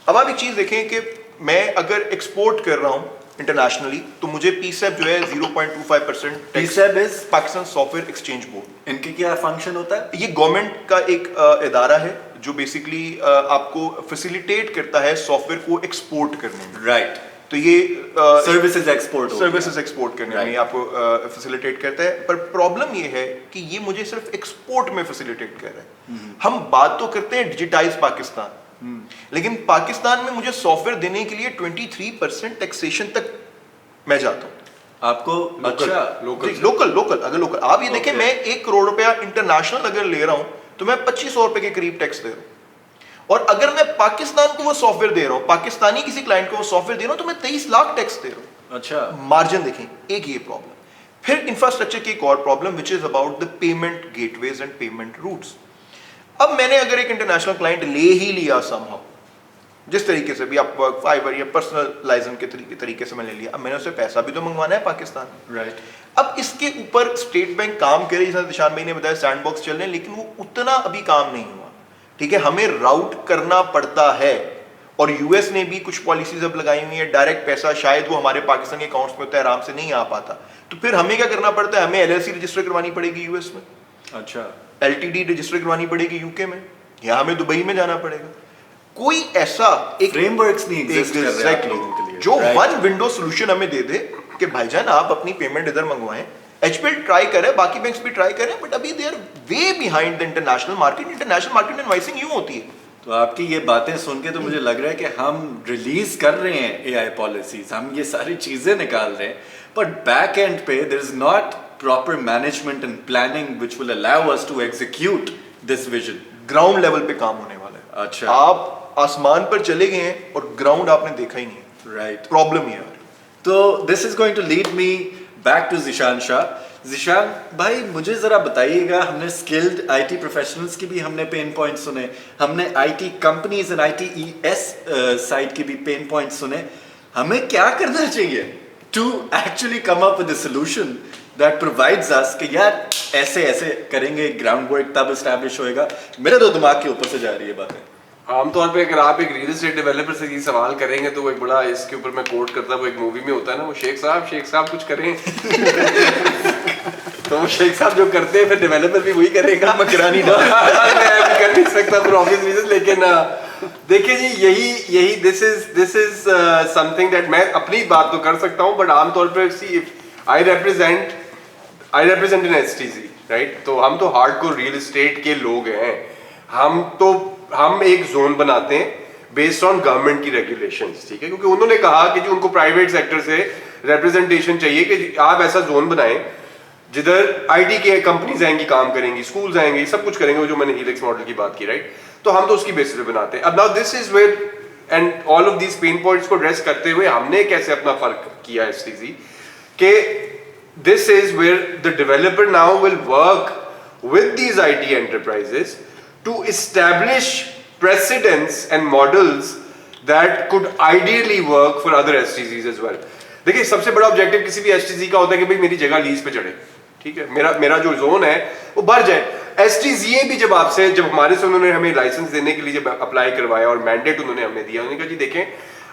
अब आप एक चीज देखें कि मैं अगर एक्सपोर्ट कर रहा हूँ इंटरनेशनली तो मुझे PSEB जो है 0.25% PSEB is Pakistan software exchange board. इनके क्या फंक्शन होता है? ये गवर्नमेंट का एक इदारा है जो बेसिकली आपको फैसिलिटेट करता है सॉफ्टवेयर को एक्सपोर्ट करने में। राइट। तो ये सर्विसेज एक्सपोर्ट सर्विसेज एक्सपोर्ट करने में आपको फैसिलिटेट करता है, पर प्रॉब्लम ये है कि ये मुझे सिर्फ एक्सपोर्ट में फैसिलिटेट कर रहा है। हम बात तो करते हैं डिजिटाइज पाकिस्तान, लेकिन पाकिस्तान में मुझे सॉफ्टवेयर देने के लिए 23% टैक्सेशन तक मैं जाता हूँ। आपको अच्छा लोकल अगर लोकल आप ये देखें, मैं 1 करोड़ रुपया इंटरनेशनल अगर ले रहा हूँ तो मैं 2500 रुपए के करीब टैक्स दे रहा हूँ, और अगर मैं पाकिस्तान को वो सॉफ्टवेयर दे रहा हूँ, पाकिस्तानी किसी क्लाइंट को वो सॉफ्टवेयर दे रहा हूँ, तो मैं 23 लाख टैक्स दे रहा हूँ। अच्छा, मार्जिन देखें, एक ये प्रॉब्लम। फिर इंफ्रास्ट्रक्चर की एक और problem which is about the payment gateways and payment routes. अब मैंने अगर एक इंटरनेशनल क्लाइंट ले ही लिया समहाउ, जिस तरीके से भी आप फाइबर या पर्सनलाइजेशन के तरीके से मैंने लिया, अब मैंने उससे पैसा भी तो मंगवाना है पाकिस्तान में। राइट। अब इसके ऊपर स्टेट बैंक काम करे, जैसा निशान भाई ने बताया सैंडबॉक्स चल रहे हैं, लेकिन वो उतना अभी काम नहीं हुआ। ठीक है, हमें राउट करना पड़ता है, और यूएस ने भी कुछ पॉलिसीज अब लगाई हुई है, डायरेक्ट पैसा शायद वो हमारे पाकिस्तानी अकाउंट्स में होता है, आराम से नहीं आ पाता। तो फिर हमें क्या करना पड़ता है, हमें एलएलसी रजिस्टर करवानी पड़ेगी यूएस में, अच्छा, एलटीडी रजिस्टर करवानी पड़ेगी यूके में, या हमें दुबई में जाना पड़ेगा। कोई ऐसा एक फ्रेमवर्क्स नहीं एग्जिस्ट कर रहे हैं आप लोगों के लिए, जो वन विंडो सॉल्यूशन हमें दे दे कि भाईजान आप अपनी पेमेंट इधर मंगवाएं। एचपीएल ट्राई करे, बाकी बैंक्स भी ट्राई करें, बट अभी they are way behind the international market. International market में इनवाइसिंग यूं होती है। तो आपकी ये बातें सुन के तो मुझे लग रहा है कि हम रिलीज कर रहे हैं एआई पॉलिसीज, हम ये सारी चीजें निकाल रहे हैं, बट बैक एंड पे there is not proper management and planning which will allow us to execute this vision. Ground level पे काम होने वाला है। अच्छा, आप आसमान पर चले गए हैं और ग्राउंड आपने देखा ही नहीं। राइट, प्रॉब्लम ये है। तो this is going to lead me back to Zeeshan Shah. Zeeshan भाई, मुझे जरा बताइएगा, हमने स्किल्ड आईटी प्रोफेशनल्स की भी हमने पेन पॉइंट सुने, हमने IT companies and ITES side की भी पेन पॉइंट सुने, हमें क्या करना चाहिए to actually come up with a solution that provides us कि यार ऐसे ऐसे करेंगे, ग्राउंड वर्क तब एस्टैब्लिश होएगा। मेरे तो दिमाग के ऊपर से जा रही है बातें। आमतौर पे अगर आप एक रियल एस्टेट डेवलपर से ये सवाल करेंगे तो वो एक बड़ा, इसके ऊपर मैं कोट करता हूँ, वो एक मूवी में होता है ना, वो शेख साहब कुछ करें तो वो शेख साहब जो करते हैं फिर डेवलपर भी वही करेगा। मकरानी ना मैं भी कर नहीं सकता फॉर ऑब्वियस रीजन, लेकिन देखिए जी, यही दिस इज समथिंग दैट मैं अपनी बात तो कर सकता हूँ, बट आमतौर पर see I represent in STG, right? तो हम तो हार्डकोर रियल एस्टेट के लोग हैं। हम एक जोन बनाते हैं बेस्ड ऑन गवर्नमेंट की रेगुलेशंस, ठीक है? क्योंकि उन्होंने कहा कि जो उनको प्राइवेट सेक्टर से रिप्रेजेंटेशन चाहिए कि आप ऐसा जोन बनाएं जिधर आईटी के कंपनीज आएंगी, काम करेंगी, स्कूल्स आएंगे, सब कुछ करेंगे, जो मैंने हीलिक्स मॉडल की बात की, राइट? तो हम तो उसकी बेसिस पे बनाते हैं। अब now this is where and all of these pain points को एड्रेस करते हुए हमने कैसे अपना फर्क किया एसटीजी के this is where the developer now will work with these IT enterprises to establish precedents and models that could ideally work for other STZs as well. देखिए, सबसे बड़ा ऑब्जेक्टिव किसी भी STZ का होता है कि भाई मेरी जगह लीज पे चढ़े, ठीक है? मेरा जो जोन है वो भर जाए। STZA भी जब हमारे से उन्होंने हमें लाइसेंस देने के लिए जब अप्लाई करवाया और मैंडेट उन्होंने हमें दिया, उन्होंने कहा जी देखें,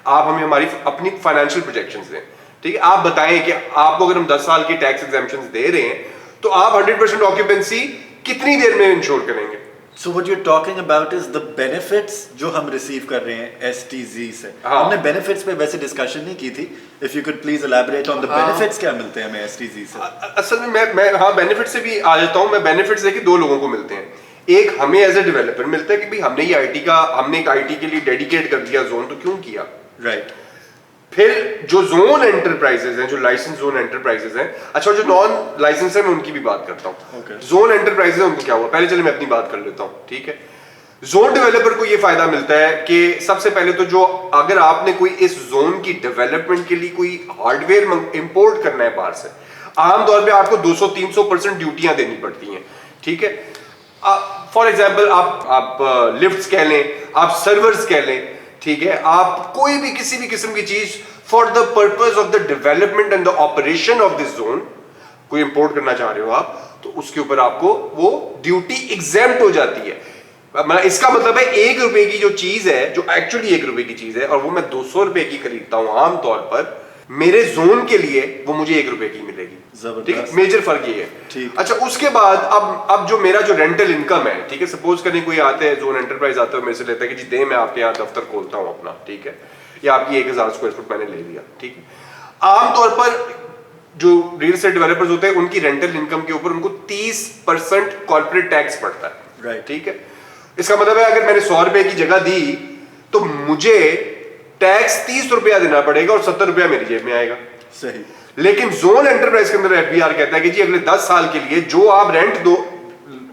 आप हमें हमारी अपनी फाइनेंशियल प्रोजेक्शंस दें, ठीक है? आप बताएं कि आपको अगर हम 10 साल की टैक्स एग्जेम्पशंस दे रहे हैं तो आप 100% ऑक्यूपेंसी कितनी देर में इंश्योर करेंगे? So what you're talking about is the benefits जो हम रिसीव कर रहे हैं STZ से। हाँ। हमने benefits पे वैसे डिस्कशन नहीं की थी। If you could please elaborate on the benefits क्या मिलते हैं हमें STZ से? असल में मैं हाँ बेनिफिट से भी आ जाता हूँ। मैं बेनिफिट्स देखिए दो लोगों को मिलते हैं। एक हमें एज ए डेवलपर मिलता है कि भाई हमने एक आईटी के लिए डेडिकेट कर दिया जोन, तो क्यों किया, राइट? फिर जो जोन एंटरप्राइजेस हैं, जो लाइसेंस जोन एंटरप्राइजेस हैं, अच्छा जो नॉन लाइसेंस है मैं उनकी भी बात करता हूँ। Okay. जोन एंटरप्राइजेस है उनको क्या हुआ, पहले चले मैं अपनी बात कर लेता हूँ, ठीक है? जोन डेवलपर को ये फायदा मिलता है कि सबसे पहले तो जो अगर आपने कोई इस जोन की डेवलपमेंट के लिए कोई हार्डवेयर इंपोर्ट करना है बाहर से, आमतौर पे आपको 200-300% ड्यूटियां देनी पड़ती हैं, ठीक है? फॉर एग्जाम्पल आप लिफ्ट्स कह लें, आप सर्वर्स कह लें, ठीक है? आप कोई भी किसी भी किस्म की चीज for the purpose of the development and the operation of this zone कोई इंपोर्ट करना चाह रहे हो आप, तो उसके ऊपर आपको वो ड्यूटी एग्जेम्प्ट हो जाती है। इसका मतलब है 1 रुपए की जो चीज है, जो एक्चुअली 1 रुपए की चीज है, और वो मैं 200 रुपए की खरीदता हूं आमतौर पर, मेरे जोन के लिए वो मुझे 1 रुपए की मिलेगी। ठीक है, मेजर फर्क ये है। ठीक। अच्छा, उसके बाद अब जो मेरा जो रेंटल इनकम है, ठीक है, सपोज करें कोई आते हैं जोन एंटरप्राइज आता है मेरे से लेता है कि जी दे मैं आपके यहाँ दफ्तर खोलता हूँ अपना, ठीक है, या आपकी 1000 स्क्वायर फुट मैंने ले लिया, ठीक है। आमतौर पर जो रियल एस्टेट डेवलपर्स होते हैं उनकी रेंटल इनकम के ऊपर उनको 30% कॉर्पोरेट टैक्स पड़ता है, राइट? ठीक है। इसका मतलब है अगर मैंने 100 रुपए की जगह दी तो मुझे टैक्स 30 रुपया देना पड़ेगा और 70 रुपया मेरी जेब में आएगा। सही। लेकिन जोन एंटरप्राइज के अंदर एफबीआर कहता है कि जी अगले 10 साल के लिए जो आप रेंट दो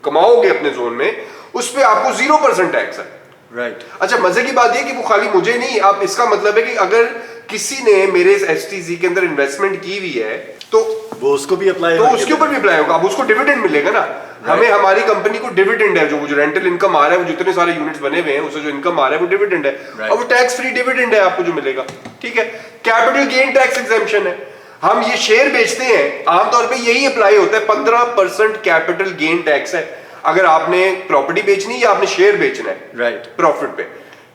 कमाओगे अपने जोन में, उस पे आपको 0% टैक्स है, राइट? अच्छा, मजे की बात ये कि वो खाली मुझे नहीं, आप इसका मतलब है कि अगर किसी ने मेरे इस एसटीजी के अंदर इन्वेस्टमेंट की हुई है तो वो उसको भी अप्लाई तो उसके ऊपर भी अप्लाई होगा। अब उसको डिविडेंड मिलेगा ना, हमें हमारी कंपनी को डिविडेंड है, जो रेंटल इनकम आ रहा है, वो जितने सारे यूनिट्स बने हुए हैं उससे जो इनकम आ रहा है वो डिविडेंड है, और वो टैक्स फ्री डिविडेंड है आपको जो मिलेगा, ठीक है। कैपिटल गेन टैक्स एग्जेम्पशन है, हम ये शेयर बेचते हैं आमतौर पे यही अप्लाई होता है, 15% कैपिटल गेन टैक्स है अगर आपने प्रॉपर्टी बेचनी या आपने शेयर बेचना है, राइट? प्रॉफिट पे,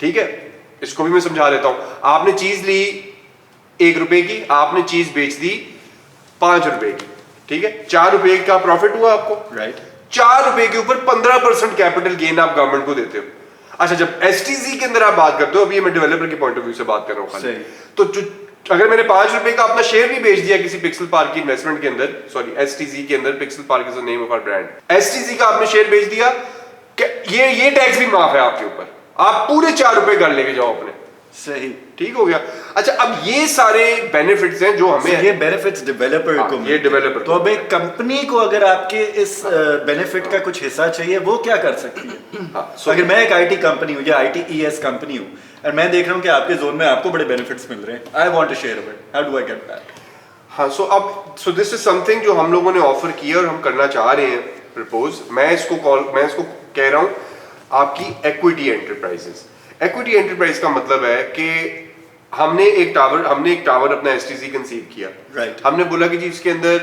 ठीक है। इसको भी मैं समझा देता हूं। आपने चीज ली 1 रुपए की, आपने चीज बेच दी 5 रुपए की, ठीक है, 4 रुपए का प्रॉफिट हुआ आपको, राइट? 4 रुपए के ऊपर 15% कैपिटल गेन आप गवर्नमेंट को देते हो। अच्छा, जब एसटीजी के अंदर आप बात करते हो, अभी मैं डेवलपर के पॉइंट ऑफ व्यू से बात कर रहा हूं खाली, तो अगर मैंने 5 रुपए का अपना शेयर भी बेच दिया किसी पिक्सल पार्क की इन्वेस्टमेंट के अंदर, सॉरी एसटीजी के अंदर, Pixel Park is the name of our brand, STZ का आपने शेयर बेच दिया, ये टैक्स भी माफ है आपके ऊपर, आप पूरे 4 रुपए घर लेके जाओ अपने, सही। ठीक हो गया। अच्छा, अब ये सारे बेनिफिट्स हैं जो हमें ये बेनिफिट्स डेवलपर को ये डेवलपर तो अब एक कंपनी को अगर आपके इस बेनिफिट का कुछ हिस्सा चाहिए, वो क्या कर सकती है? अगर मैं एक आईटी कंपनी हूँ या आईटीईएस कंपनी हूँ और मैं देख रहा हूँ कि आपके जोन में आपको बड़े बेनिफिट्स मिल रहे हैं, I want to share it, how do I get that? हाँ, सो दिस इज समथिंग जो हम लोगों ने ऑफर किया और हम करना चाह रहे हैं प्रपोज। मैं इसको कह रहा हूँ आपकी इक्विटी एंटरप्राइजेस। इक्विटी एंटरप्राइज का मतलब है कि हमने एक टावर अपना एसटीसी कंसीव किया, राइट? हमने बोला कि जी इसके अंदर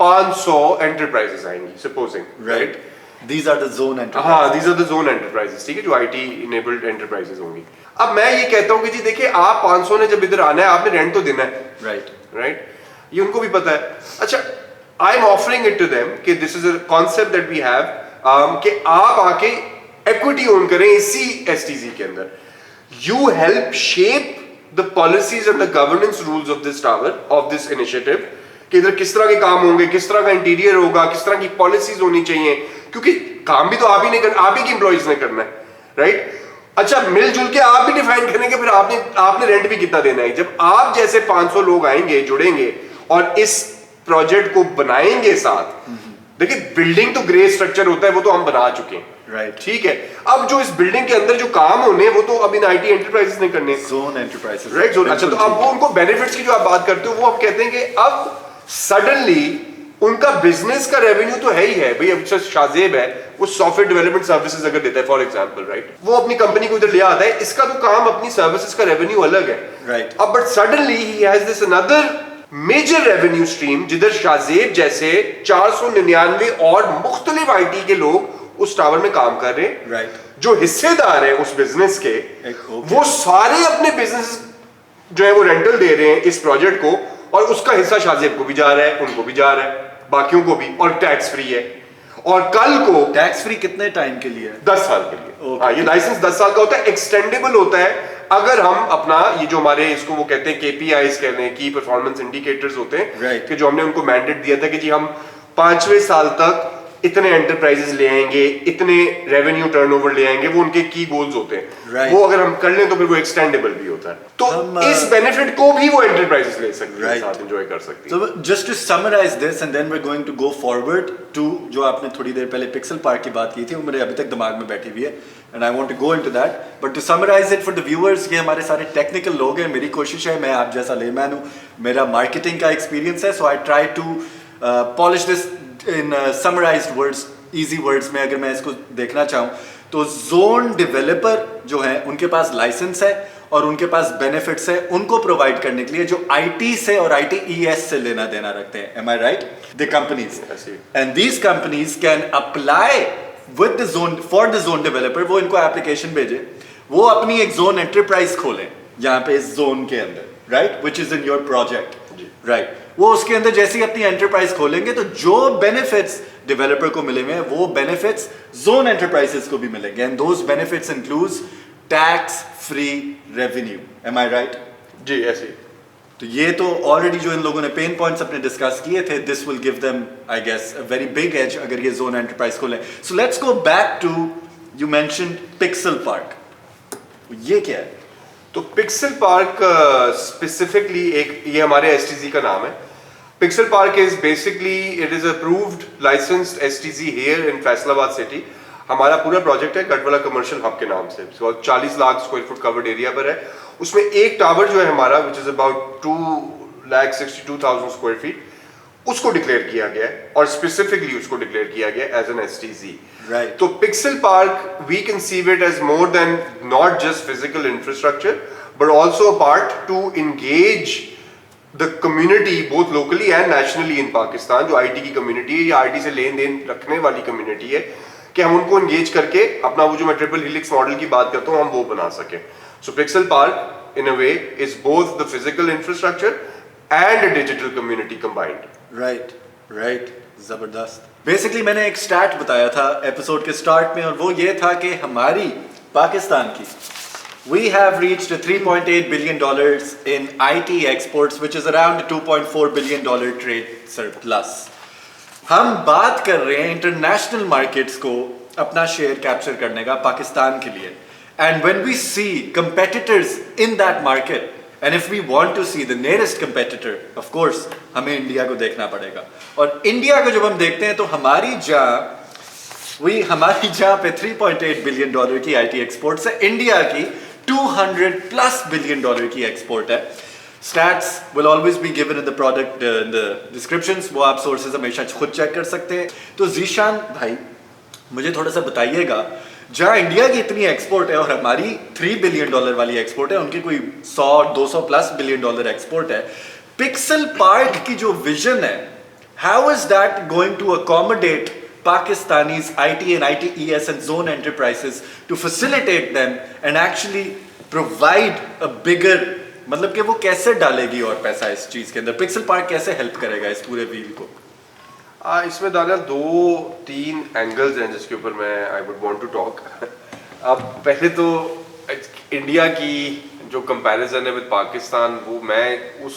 500 एंटरप्राइजेस आएंगी supposing, right? These are the zone enterprises. हाँ, these are the zone enterprises, ठीक है, जो IT enabled enterprises होंगी। अब मैं ये कहता हूँ कि जी देखिए, आप 500 ने जब इधर आना है आपने रेंट तो देना है, राइट? ये उनको भी पता है। अच्छा, I am offering it to them कि this is a concept that we have, कि आप आके इक्विटी ओन करें इसी एसटीजी के अंदर, you help shape the policies and the governance rules of this tower, of this initiative, कि इधर किस तरह के काम होंगे, किस तरह का इंटीरियर होगा, किस तरह की पॉलिसीज होनी चाहिए, क्योंकि काम भी तो आप ही नहीं करना, आप ही की एम्प्लॉइज ने करना है, राइट? अच्छा, मिलजुल के आप भी डिफाइन करेंगे फिर आपने रेंट भी कितना देना है। जब आप जैसे 500 लोग आएंगे, जुड़ेंगे और इस प्रोजेक्ट को बनाएंगे साथ, देखिए बिल्डिंग तो ग्रे स्ट्रक्चर होता है, वो तो हम बना चुके हैं, राइट, ठीक है। अब जो इस बिल्डिंग के अंदर जो काम होने वो तो अब इन आईटी एंटरप्राइजेस ने करने, जोन एंटरप्राइजेस, राइट, जोन। अच्छा, तो अब वो उनको बेनिफिट्स की जो आप बात करते हो, वो आप कहते हैं कि अब सडनली उनका बिजनेस का रेवेन्यू तो है ही है भाई। अब शाजेब है, वो सॉफ्टवेयर डेवलपमेंट सर्विसेज अगर देता है फॉर एग्जांपल, राइट, वो अपनी कंपनी को इधर ले आता है, इसका तो काम अपनी सर्विसेज का रेवेन्यू अलग है, राइट। अब but suddenly he has this another major revenue stream, जिधर शाजेब जैसे 499 और मुख्तलिफ आईटी के लोग उस टावर में काम कर रहे हैं, राइट। जो हिस्सेदार है उस बिजनेस के, okay. वो सारे अपने बिजनेस जो है वो रेंटल दे रहे हैं इस प्रोजेक्ट को, और उसका हिस्सा शाजेब को भी जा रहा है, उनको भी जा रहा है, बाकियों को भी, और टैक्स फ्री है। और कल को टैक्स फ्री कितने टाइम के लिए? 10 साल के लिए। Okay. हाँ, ये लाइसेंस 10 साल का होता है, एक्सटेंडेबल होता है अगर हम अपना ये जो हमारे इसको वो कहते हैं केपीआईज कहते हैं, की परफॉर्मेंस इंडिकेटर्स होते हैं, Right. कि जो हमने उनको मैंडेट दिया था कि जी हम 5वें साल तक इतने एंटरप्राइजेस ले आएंगे, इतने रेवेन्यू टर्नओवर ले आएंगे, वो उनके की गोल्स होते हैं, Right. वो अगर हम कर लें तो फिर वो एक्सटेंडेबल भी होता है, तो हम, इस बेनिफिट को भी वो एंटरप्राइजेस ले सकती है, Right. साथ एंजॉय कर सकती है। So just to summarize this and then we're going to go forward to जो आपने थोड़ी देर पहले पिक्सल पार्क की बात की थी, वो मेरे अभी तक दिमाग में बैठी हुई है and I want to go into that, but to summarize it for the viewers, ये हमारे सारे टेक्निकल लोग हैं, मेरी कोशिश है, मैं आप जैसा लेमैन हूँ, मेरा मार्केटिंग का एक्सपीरियंस है, so I try to polish this in summarized words, easy words में अगर मैं इसको देखना चाहूँ तो जोन डेवलपर जो है उनके पास लाइसेंस है और उनके पास बेनिफिट्स है उनको प्रोवाइड करने के लिए जो आईटी से और आईटीईएस से लेना देना रखते हैं। Am I right? The companies and these companies can apply with the zone for the zone developer, वो इनको एप्लीकेशन भेजे, वो अपनी एक जोन एंटरप्राइज खोलें यहाँ पे इस जोन के अंदर, right, which is in your project, right. वो उसके अंदर जैसे ही अपनी एंटरप्राइज खोलेंगे तो जो बेनिफिट्स डेवलपर को मिले हुए हैं वो बेनिफिट्स जोन एंटरप्राइजेस को भी मिलेंगे, and those benefits includes tax free revenue. Am I right? जी, ऐसे ही। तो ये तो ऑलरेडी जो इन लोगों ने पेन पॉइंट्स अपने डिस्कस किए थे, this will give them I guess a very big edge अगर ये जोन एंटरप्राइज खोलें। So let's go back to, you mentioned Pixel Park, ये क्या है? तो पिक्सल पार्क स्पेसिफिकली एक, ये हमारे एसटीजी का नाम है। Pixel Park is basically it is approved licensed STG here in Faisalabad city. हमारा पूरा प्रोजेक्ट है गढ़वाला कमर्शियल हब के नाम से, 40 lakh square foot covered area पर है। उसमें एक टावर जो है हमारा which is about 2,62,000 square feet, उसको डिक्लेयर किया गया है और स्पेसिफिकली उसको डिक्लेयर किया गया एज एन एसटीजी। Right. तो Pixel Park we conceive it as more than not just physical infrastructure but also a part to engage the community both locally and nationally in Pakistan, जो आईटी की कम्युनिटी है या आईटी से लेन देन रखने वाली कम्युनिटी है, कि हम उनको एंगेज करके अपना वो जो मैं ट्रिपल हेलिक्स मॉडल की बात करता हूँ हम वो बना सके। So pixel park in a way is both the physical infrastructure and a digital community combined. Right, right, जबरदस्त। बेसिकली मैंने एक स्टैट बताया था एपिसोड के स्टार्ट में और वो ये था कि हमारी पाकिस्तान की we have reached $3.8 billion in IT exports which is around $2.4 billion trade surplus। हम बात कर रहे हैं इंटरनेशनल मार्केट्स को अपना शेयर कैप्चर करने का पाकिस्तान के लिए, and when we see competitors in that market and if we want to see the nearest competitor, of course हमें इंडिया को देखना पड़ेगा, और इंडिया को जब हम देखते हैं तो हमारी जहाँ पे $3.8 बिलियन की आईटी एक्सपोर्ट्स है, इंडिया की $200+ बिलियन की एक्सपोर्ट है। Stats will always be given in the product in the descriptions, वो आप सोर्सेज हमेशा खुद चेक कर सकते हैं। तो जीशान भाई मुझे थोड़ा सा बताइएगा, जहाँ इंडिया की इतनी एक्सपोर्ट है और हमारी $3 बिलियन वाली एक्सपोर्ट है, उनकी कोई 100-200+ बिलियन एक्सपोर्ट है, पिक्सल पार्क की जो विजन है, how is that going to accommodate Pakistanis IT and ITES and zone enterprises to facilitate them and actually provide a bigger, मतलब कि वो कैसे डालेगी और पैसा इस चीज के अंदर, पिक्सल पार्क कैसे हेल्प करेगा इस पूरे व्हील को? इसमें दानियाल 2-3 एंगल्स हैं जिसके ऊपर मैं I would want to talk. अब पहले तो इंडिया की जो कंपैरिजन है विद पाकिस्तान, वो मैं उस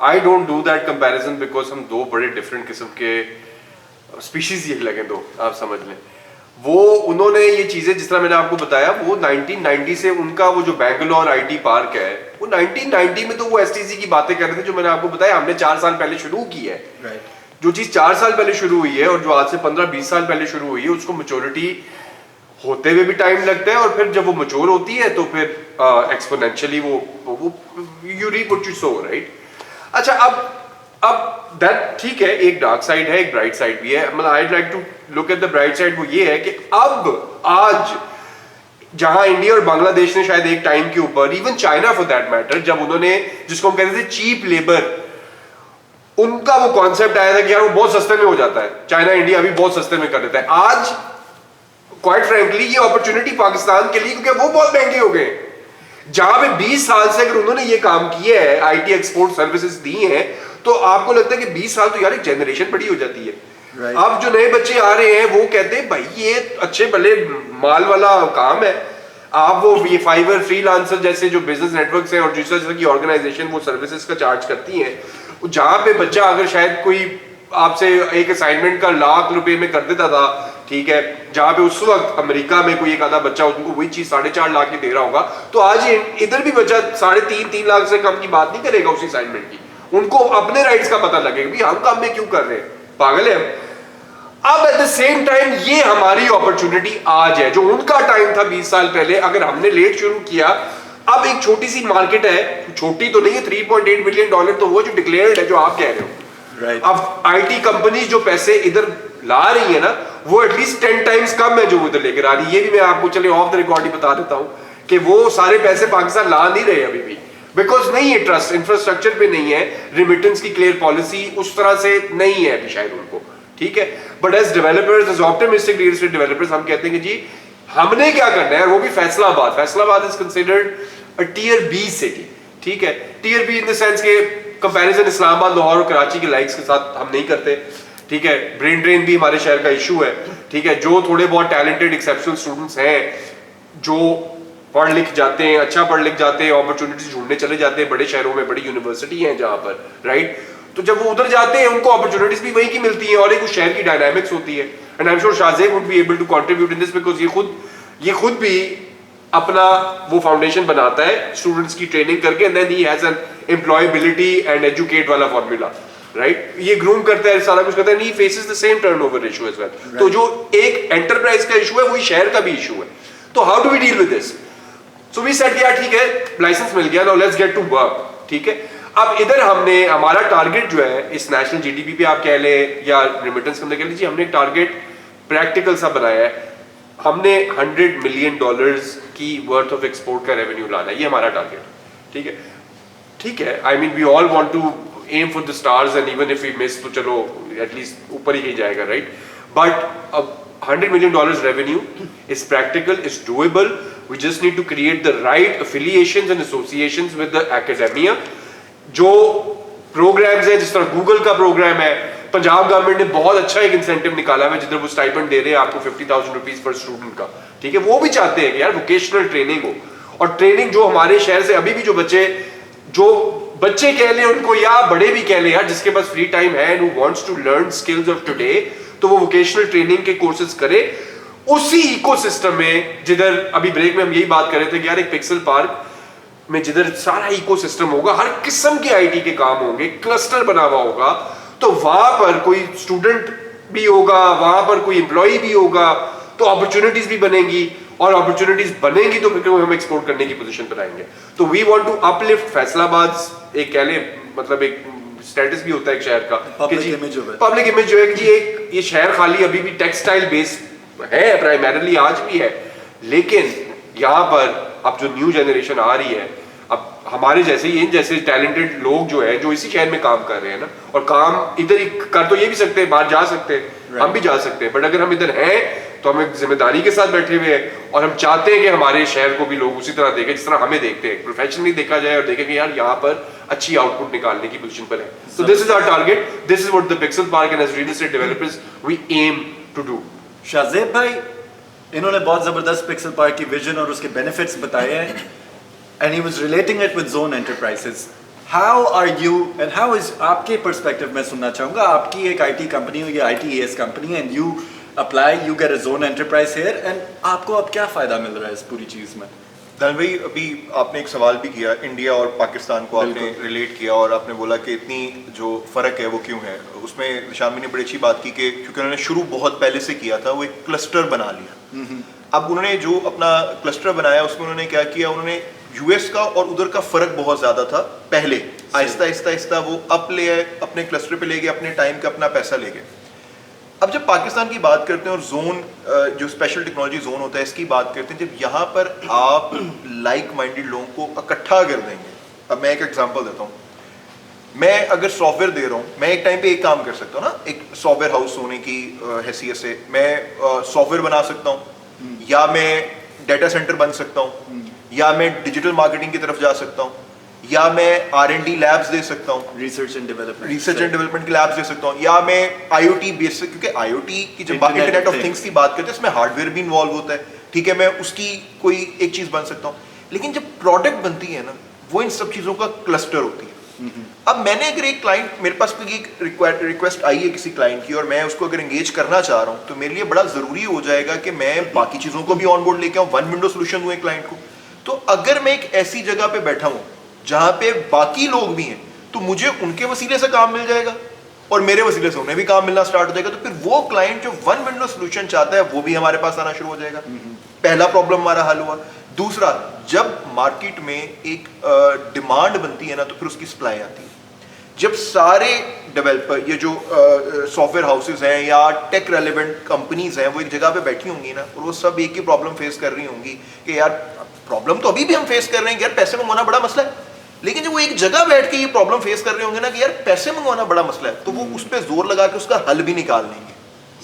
I don't do that comparison because हम दो बड़े डिफरेंट किस्म के स्पीशीज ये लगे दो, आप समझ लें। वो उन्होंने ये चीज़ें जिस तरह मैंने आपको बताया, वो 1990 से उनका वो जो बैंगलोर आईटी पार्क है, वो 1990 में तो वो एसटीसी की बातें कर रहे थे जो मैंने आपको बताया हमने 4 साल पहले शुरू की है। जो चीज़ 4 साल पहले शुरू हुई है और जो आज से 15-20 साल पहले शुरू हुई है, उसको मैच्योरिटी होते हुए भी टाइम लगता है, और फिर जब वो मैच्योर होती है तो फिर एक्सपोनेंशियली वो you reap what you sow, right. अच्छा, अब दैट ठीक है, एक डार्क साइड है, एक ब्राइट साइड भी है। मतलब I like to look at the bright side. वो ये है कि अब आज जहां इंडिया और बांग्लादेश ने शायद एक टाइम के ऊपर, even China for that matter, जब उन्होंने जिसको हम कहते थे चीप लेबर, उनका वो कॉन्सेप्ट आया था कि यार वो बहुत सस्ते में हो जाता है, चाइना इंडिया अभी बहुत सस्ते में कर देता है। आज क्वाइट फ्रैंकली ये अपॉर्चुनिटी पाकिस्तान के लिए, क्योंकि वो बहुत महंगे हो गए। जहां पे 20 साल से अगर उन्होंने ये काम किया है, आईटी एक्सपोर्ट सर्विसेज दी हैं, तो आपको लगता है कि 20 साल तो यार एक जनरेशन बड़ी हो जाती है। अब जो नए बच्चे आ रहे हैं वो कहते हैं भाई ये अच्छे भले माल वाला काम है। आप वो ये फाइवर, फ्रीलांसर जैसे जो बिजनेस नेटवर्क्स हैं और जिस तरह की ऑर्गेनाइजेशन वो सर्विसेज का चार्ज करती हैं, जहां पे बच्चा अगर शायद कोई आपसे एक असाइनमेंट का ₹1,00,000 में कर देता था, ठीक है, जहां पे उस वक्त अमेरिका में कोई एक आधा बच्चा उनको वही चीज 4.5 लाख की दे रहा होगा, तो आज इधर भी बच्चा 3.5 लाख से कम की बात नहीं करेगा उस असाइनमेंट की। उनको अपने राइट्स का पता लगेगा भी हम काम में क्यों कर रहे हैं, पागल है हम। अब एट द सेम टाइम ये हमारी अपॉर्चुनिटी आज है, जो उनका टाइम था 20 साल पहले, अगर हमने लेट शुरू किया। अब एक छोटी सी मार्केट है, छोटी तो नहीं है, $3.8 बिलियन तो वो जो डिक्लेयर्ड है, जो आप कह रहे हो। अब आईटी कंपनीज जो पैसे इधर ला रही है ना, वो एटलीस्ट 10 टाइम्स कम है जो उधर लेकर आ रही है। ये भी मैं आपको चले ऑफ द रिकॉर्ड ही बता देता हूं कि वो सारे पैसे पाकिस्तान ला नहीं रहे अभी भी, बिकॉज नहीं है ट्रस्ट, इंफ्रास्ट्रक्चर पे नहीं है, रिमिटेंस की क्लियर पॉलिसी उस तरह से नहीं है अभी शायद उनको, ठीक है। But as developers, as optimistic real estate developers, हम कहते हैं कि जी हमने क्या करना है, वो भी Faisalabad is considered a tier B city, ठीक है। Tier B in the sense के कंपैरिजन इस्लामाबाद, लाहौर और कराची के लाइक्स के साथ हम नहीं करते, ठीक है। ब्रेन ड्रेन भी हमारे शहर का इशू है, ठीक है। जो थोड़े बहुत टैलेंटेड एक्सेप्शनल स्टूडेंट्स हैं, जो पढ़ लिख जाते हैं, अच्छा पढ़ लिख जाते हैं, अपॉर्चुनिटीज ढूंढने चले जाते हैं बड़े शहरों में, बड़ी यूनिवर्सिटी हैं जहां पर, राइट। तो जब वो उधर जाते हैं उनको अपॉर्चुनिटीज भी वहीं की मिलती है, और एक उस शहर की डायनामिक्स होती है। And I am sure Shahzeb would be able to contribute in this, because ये खुद भी अपना वो फाउंडेशन बनाता है स्टूडेंट्स की ट्रेनिंग करके, and then he has an employability and educate वाला फॉर्मूला, राइट। ये ग्रूम करता है, सारा कुछ करता है, and he faces the same turnover issue as well. तो जो एक एंटरप्राइज का इशू है, वही शहर का भी इशू है। तो how do we deal with this? So we said यार ठीक है, लाइसेंस मिल गया, now let's get to work, ठीक है। अब इधर हमने हमारा टारगेट जो है इस नेशनल जीडीपी पे आप कह लें या रिमिटेंस के अंदर कह लीजिए, हमने एक टारगेट प्रैक्टिकल सा बनाया है। हमने $100 मिलियन की वर्थ ऑफ एक्सपोर्ट का रेवेन्यू लाना है, ये हमारा टारगेट, ठीक है। ठीक है, I mean we all want to aim for the stars, and even if we miss तो चलो एटलीस्ट ऊपर ही जाएगा, राइट। बट अब $100 million revenue is practical, is doable. We just need to create the right affiliations and associations with the academia. जो प्रोग्राम्स हैं, जिस तरह गूगल का प्रोग्राम है, पंजाब गवर्नमेंट ने बहुत अच्छा एक इंसेंटिव निकाला है जिधर वो स्टाइपेंड दे रहे हैं आपको ₹50,000 पर स्टूडेंट का, ठीक है। वो भी चाहते हैं कि यार वोकेशनल ट्रेनिंग हो, और ट्रेनिंग जो हमारे शहर से अभी भी जो बच्चे कह लें उनको, या बड़े भी कह लें यार, जिसके पास फ्री टाइम है and who wants to learn skills of today, तो वो वोकेशनल ट्रेनिंग के कोर्सेज करे उसी इकोसिस्टम में। जिधर अभी ब्रेक में हम यही बात कर रहे थे कि यार एक पिक्सल पार्क में जिधर सारा इकोसिस्टम होगा, हर किस्म के आईटी के काम होंगे, क्लस्टर बना हुआ होगा, तो वहां पर कोई स्टूडेंट भी होगा, वहां पर कोई एम्प्लॉय भी होगा, तो अपॉर्चुनिटीज भी बनेंगी, और अपॉर्चुनिटीज बनेंगी तो फिर हम एक्सपोर्ट करने की पोजीशन पर आएंगे। तो we want to uplift Faisalabad, एक कह ले मतलब एक स्टेटस भी होता है एक शहर का, पब्लिक इमेज जो है कि जी एक ये शहर खाली अभी भी टेक्सटाइल बेस्ड है प्राइमरीली, आज भी है, लेकिन यहाँ पर अब जो न्यू जनरेशन आ रही है, अब हमारे जैसे इन जैसे टैलेंटेड लोग जो है, जो इसी शहर में काम कर रहे हैं ना, और काम इधर ही कर तो ये भी सकते हैं, बाहर जा सकते हैं, हम भी जा सकते हैं, बट अगर हम इधर हैं तो हम एक जिम्मेदारी के साथ बैठे हुए हैं और हम चाहते हैं कि हमारे शहर को भी लोग उसी तरह देखें जिस तरह हमें देखते हैं, प्रोफेशनली देखा जाए और देखें कि यार यहाँ पर अच्छी आउटपुट निकालने की पोजीशन पर है. So this is our target. This is what the Pixel Park and as real estate developers we aim to do. Shahzeb भाई, इन्होंने बहुत ज़बरदस्त पिक्सल पार्क की विजन और उसके बेनिफिट्स बताए हैं, and he was relating it with Zone Enterprises. How are you and how is आपके perspective में सुनना चाहूँगा, आपकी एक IT कंपनी हो, ये ITES company and you apply, you get a Zone Enterprise here and आपको अब क्या फ़ायदा मिल रहा है इस पूरी चीज़ में? दान भाई, अभी आपने एक सवाल भी किया, इंडिया और पाकिस्तान को आपने रिलेट किया और आपने बोला कि इतनी जो फ़र्क है वो क्यों है. उसमें शामी ने बड़ी अच्छी बात की कि क्योंकि उन्होंने शुरू बहुत पहले से किया था, वो एक क्लस्टर बना लिया. अब उन्होंने जो अपना क्लस्टर बनाया उसमें उन्होंने क्या किया, उन्होंने यूएस का और उधर का फ़र्क बहुत ज़्यादा था पहले, आहिस्ता आहिस्ता आहिस्ता वो अप ले आए, अपने क्लस्टर पे ले गए, अपने टाइम का अपना पैसा ले गए. अब जब पाकिस्तान की बात करते हैं और जोन जो स्पेशल टेक्नोलॉजी जोन होता है इसकी बात करते हैं, जब यहाँ पर आप लाइक माइंडेड लोगों को इकट्ठा कर देंगे. अब मैं एक एग्जांपल देता हूँ, मैं अगर सॉफ्टवेयर दे रहा हूँ, मैं एक टाइम पे एक काम कर सकता हूँ ना, एक सॉफ्टवेयर हाउस होने की हैसियत से मैं सॉफ्टवेयर बना सकता हूँ, या मैं डाटा सेंटर बन सकता हूँ, या मैं डिजिटल मार्केटिंग की तरफ जा सकता हूँ, या मैं R&D लैब्स दे सकता हूँ, रिसर्च एंड डेवलपमेंट की लैब्स दे सकता हूँ, या मैं IoT बेसिक, क्योंकि IoT की जब इंटरनेट ऑफ थिंग्स की बात करते हैं इसमें हार्डवेयर भी इन्वॉल्व होता है, ठीक है, मैं उसकी कोई एक चीज़ बन सकता हूँ. लेकिन जब प्रोडक्ट बनती है ना, वो इन सब चीज़ों का क्लस्टर होती है. अब मैंने अगर एक क्लाइंट, मेरे पास कोई एक रिक्वेस्ट आई है किसी क्लाइंट की और मैं उसको अगर एंगेज करना चाह रहा हूँ, तो मेरे लिए बड़ा ज़रूरी हो जाएगा कि मैं बाकी चीज़ों को भी ऑन बोर्ड लेके आऊँ, वन विंडो सोल्यूशन दूँ एक क्लाइंट को. तो अगर मैं एक ऐसी जगह पे बैठा हूँ जहाँ पे बाकी लोग भी हैं, तो मुझे उनके वसीले से काम मिल जाएगा और मेरे वसीले से उन्हें भी काम मिलना स्टार्ट हो जाएगा. तो फिर वो क्लाइंट जो वन विंडो सोल्यूशन चाहता है वो भी हमारे पास आना शुरू हो जाएगा. पहला प्रॉब्लम हमारा हल हुआ. दूसरा, जब मार्केट में एक डिमांड बनती है ना, तो फिर उसकी सप्लाई आती है. जब सारे डेवलपर, ये जो सॉफ्टवेयर हाउसेज हैं या टेक रेलेवेंट कंपनीज हैं, वो एक जगह पे बैठी होंगी ना, और वो सब एक ही प्रॉब्लम फेस कर रही होंगी कि यार प्रॉब्लम तो अभी भी हम फेस कर रहे हैं कि यार पैसे मंगवाना बड़ा मसला है, लेकिन जब वो एक जगह बैठ के ये प्रॉब्लम फेस कर रहे होंगे ना कि यार पैसे मंगवाना बड़ा मसला है, तो वो उस पर जोर लगा के उसका हल भी निकाल लेंगे.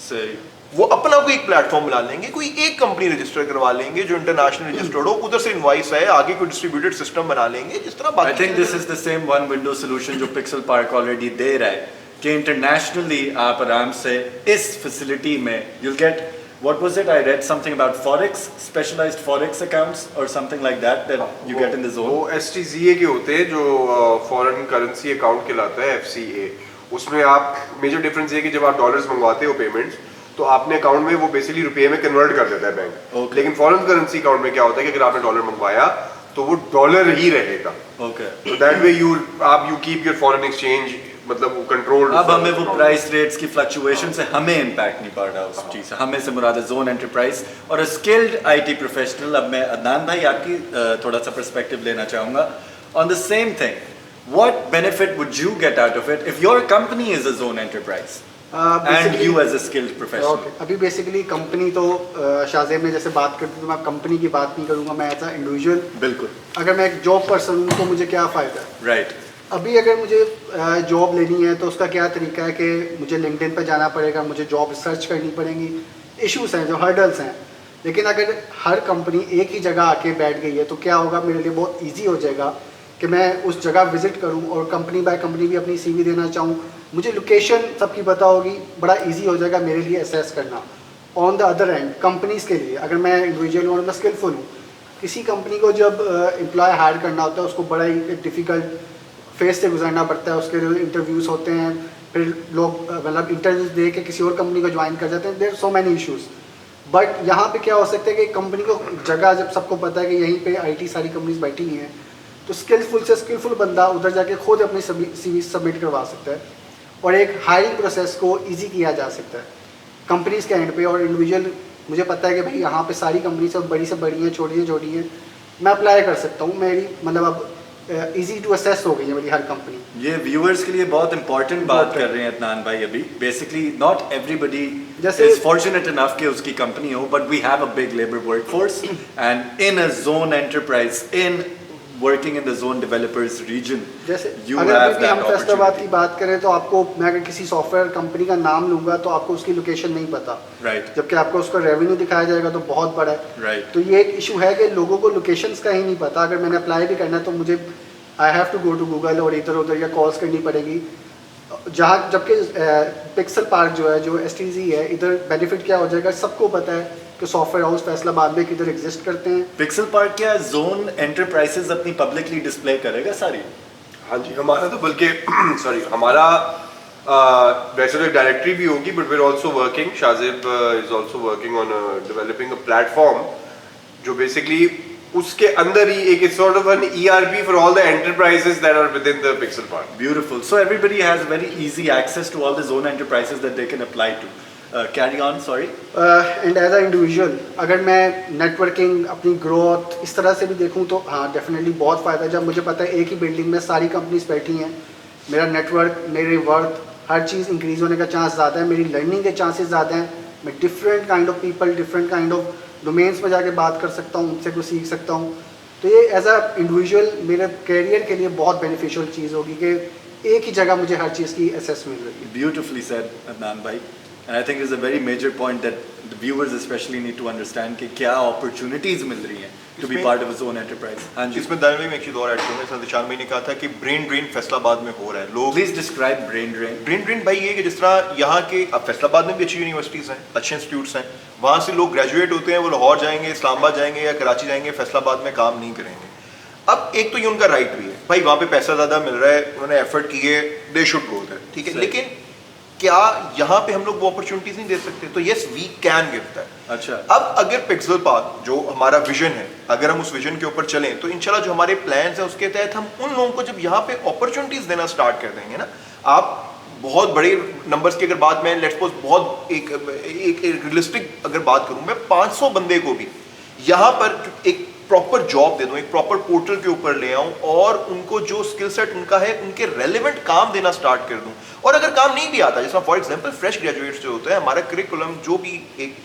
सही. वो अपना कोई एक प्लेटफॉर्म बना लेंगे, कोई एक कंपनी रजिस्टर करवा लेंगे जो इंटरनेशनल रजिस्टर्ड हो, उधर से इनवॉइस है, आगे कोई डिस्ट्रीब्यूटेड सिस्टम बना लेंगे, जिस तरह बाकी. I think this is the same one window solution जो पिक्सल पार्क ऑलरेडी दे रहा है कि इंटरनेशनली आप आराम से इस फैसिलिटी में you'll get, what was it I read something about forex, specialized forex accounts or something like that you get in the zone. वो STZA के होते हैं जो फॉरेन करेंसी अकाउंट कहलाता है, FCA. उसमें आप मेजर डिफरेंस ये कि जब आप डॉलर्स मंगवाते हो पेमेंट्स, तो आपने अकाउंट में वो बेसिकली रुपए में कन्वर्ट कर देता है बैंक. लेकिन फॉरेन करेंसी अकाउंट में क्या होता है कि अगर आपने डॉलर मंगवाया तो वो डॉलर ही रहेगा. ओके. तो that way you keep your foreign exchange, मतलब वो कंट्रोल. अब हमें वो प्राइस रेट्स की फ्लक्चुएशन से हमें इम्पैक्ट नहीं पड़ रहा उस चीज़ से. हमें से मुराद है जोन एंटरप्राइज और स्किल्ड IT प्रोफेशनल. अब मैं अदनान भाई आपकी थोड़ा सा पर्सपेक्टिव लेना चाहूँगा on the same thing. What benefit would you get out of it if your company is a zone enterprise and you as a skilled professional? अभी बेसिकली कंपनी तो शाहजेब ने जैसे बात करती, तो मैं कंपनी की बात नहीं करूँगा, मैं एज अ इंडिविजुअल. बिल्कुल. अगर मैं एक जॉब पर्सन हूँ तो मुझे क्या फ़ायदा है? राइट. अभी अगर मुझे जॉब लेनी है तो उसका क्या तरीका है कि मुझे लिंक्डइन पर जाना पड़ेगा, मुझे जॉब सर्च करनी पड़ेगी, इश्यूज़ हैं जो हर्डल्स हैं. लेकिन अगर हर कंपनी एक ही जगह आके बैठ गई है तो क्या होगा, मेरे लिए बहुत ईजी हो जाएगा कि मैं उस जगह विज़िट करूं और कंपनी बाय कंपनी भी अपनी CV देना चाहूं. मुझे लोकेशन सबकी पता होगी, बड़ा इजी हो जाएगा मेरे लिए असेस करना. On the other and companies के लिए, अगर मैं इंडिविजुअल हूँ और मैं स्किलफुल हूँ, किसी कंपनी को जब एम्प्लॉय हायर करना होता है उसको बड़ा ही डिफ़िकल्ट फेस से गुजरना पड़ता है. उसके लिए इंटरव्यूज़ होते हैं, फिर लोग मतलब इंटरव्यूज़ दे के किसी और कंपनी को ज्वाइन कर जाते हैं. There so many issues. But यहाँ पे क्या हो सकता है कि कंपनी को जगह जब सबको पता है कि यहीं पे IT सारी कंपनीज बैठी हुई हैं, तो स्किलफुल से स्किलफुल बंदा उधर जाके खुद अपनी CV सबमिट करवा सकता है और एक हायरिंग प्रोसेस को इजी किया जा सकता है कंपनीज़ के एंड पे. और इंडिविजुअल मुझे पता है कि भाई यहाँ पे सारी कंपनी सब बड़ी से बड़ी हैं, छोटी से छोटी हैं, मैं अप्लाई कर सकता हूँ. मेरी मतलब अब इजी टू असेस हो गई है मेरी हर कंपनी. ये व्यूअर्स के लिए बहुत इंपॉर्टेंट बात कर रहे हैं अदनान भाई. अभी basically not everybody is fortunate enough कि उसकी कंपनी हो, but we have a big labour workforce and in a zone enterprise in working in the zone developers region, जैसे you अगर have अभी हम that फैसलाबाद की opportunity. बात करें तो आपको मैं अगर किसी सॉफ्टवेयर कंपनी का नाम लूँगा तो आपको उसकी लोकेशन नहीं पता, Right, जबकि आपको उसका रेवेन्यू दिखाया जाएगा तो बहुत बड़ा है। right. तो ये एक इशू है कि लोगों को लोकेशंस का ही नहीं पता। अगर मैंने अप्लाई भी करना है तो मुझे I have to go to Google और इधर उधर या कॉल्स करनी पड़ेगी। जहाँ जबकि पिक्सल पार्क जो है, जो STZ है, इधर बेनिफिट क्या हो जाएगा, सबको पता है कि सॉफ्टवेयर हाउस फैसलाबाद में किधर एग्जिस्ट करते हैं। पिक्सल पार्क क्या जोन एंटरप्राइजेस अपनी पब्लिकली डिस्प्ले करेगा सारी? हाँ जी, हमारा तो बल्कि सॉरी हमारा वैसे तो एक डायरेक्टरी भी होगी, but we are also working, Shahzeb is also working on developing a platform जो बेसिकली उसके अंदर ही एक sort of an ERP for all the enterprises that are within the Pixel Park. Beautiful. So everybody has very easy access to all the zone enterprises that they can apply to. Carry on, sorry. And as a individual अगर मैं नेटवर्किंग, अपनी ग्रोथ इस तरह से भी देखूं तो हाँ डेफिनेटली बहुत फ़ायदा है। जब मुझे पता है एक ही बिल्डिंग में सारी कंपनीज बैठी हैं, मेरा नेटवर्क, मेरी वर्थ, हर चीज़ इंक्रीज़ होने का चांस ज़्यादा है, मेरी लर्निंग के चांसेस ज़्यादा हैं, मैं different kind of people, different kind of domains में जाके बात कर सकता हूँ, उनसे कुछ सीख सकता हूँ। तो ये एज अ इंडिविजुअल मेरे कैरियर के लिए बहुत बेनिफिशियल चीज़ होगी कि एक ही जगह मुझे हर चीज़ की एसेस मिल रही है। Beautifully said, Adnan bhai. And I think it's a very major point that the viewers especially need to understand कि क्या opportunities मिल रही हैं to be इसमें- part of a zone enterprise. हाँ जी. इसमें दानिश भाई मैं एक चीज़ और ऐड करूँगा, जैसा निशान भाई ने कहा था कि ब्रेन ड्रेन फैसलाबाद में हो रहा है। लोग Please describe brain drain. Brain drain भाई ये कि जिस तरह यहाँ के अब फैसलाबाद में भी अच्छी यूनिवर्सिटीज़ हैं, अच्छे इंस्टीट्यूट्स हैं, वहाँ से लोग ग्रेजुएट होते हैं, वो लाहौर जाएंगे, इस्लामाबाद जाएंगे या कराची जाएंगे, फैसलाबाद में काम नहीं करेंगे। अब एक तो ये उनका राइट भी है भाई, वहाँ पे पैसा ज़्यादा मिल रहा है, उन्होंने एफर्ट किए, दे शुड गो देयर, ठीक है। सही। लेकिन क्या यहाँ पे हम लोग वो अपॉर्चुनिटीज नहीं दे सकते? तो yes we can give that. अच्छा. अब अगर पिक्सल पार्क जो हमारा विजन है, अगर हम उस विजन के ऊपर चलें तो इंशाल्लाह जो हमारे प्लान्स हैं उसके तहत हम उन लोगों को जब यहाँ पे अपॉर्चुनिटीज देना स्टार्ट कर देंगे ना, आप बहुत बड़े नंबर्स की अगर बात, मैं लेट्स सपोज बहुत एक रियलिस्टिक अगर बात करूं, मैं 500 बंदे को भी यहाँ पर एक प्रॉपर जॉब दे दूं, एक प्रॉपर पोर्टल के ऊपर ले आऊं और उनको जो स्किल सेट उनका है उनके रेलेवेंट काम देना स्टार्ट कर दूं। और अगर काम नहीं भी आता, जैसा फॉर एग्जांपल फ्रेश ग्रेजुएट्स जो होते हैं, हमारा करिकुलम जो भी एक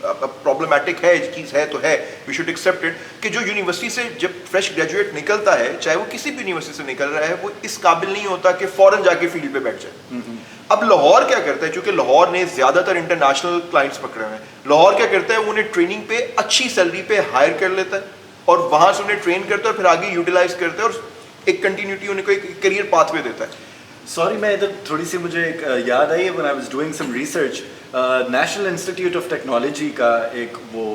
प्रॉब्लमैटिक है चीज़ है तो है, वी शुड एक्सेप्ट इट, कि जो यूनिवर्सिटी से जब फ्रेश ग्रेजुएट निकलता है, चाहे वो किसी भी यूनिवर्सिटी से निकल रहा है, वो इस काबिल नहीं होता कि फौरन जाके फील्ड पे बैठ जाए। अब लाहौर क्या करता है, क्योंकि लाहौर ने ज्यादातर इंटरनेशनल क्लाइंट्स पकड़े हुए हैं, लाहौर क्या करता है, वो उन्हें ट्रेनिंग पे अच्छी सैलरी पे हायर कर लेता है और वहां से उन्हें ट्रेन करता है और फिर आगे यूटिलाइज करता है और एक कंटिन्यूटी उनको एक करियर पाथवे देता है। Sorry, मैं इधर थोड़ी सी मुझे एक याद आई है when I was doing some research. National institute of technology का एक वो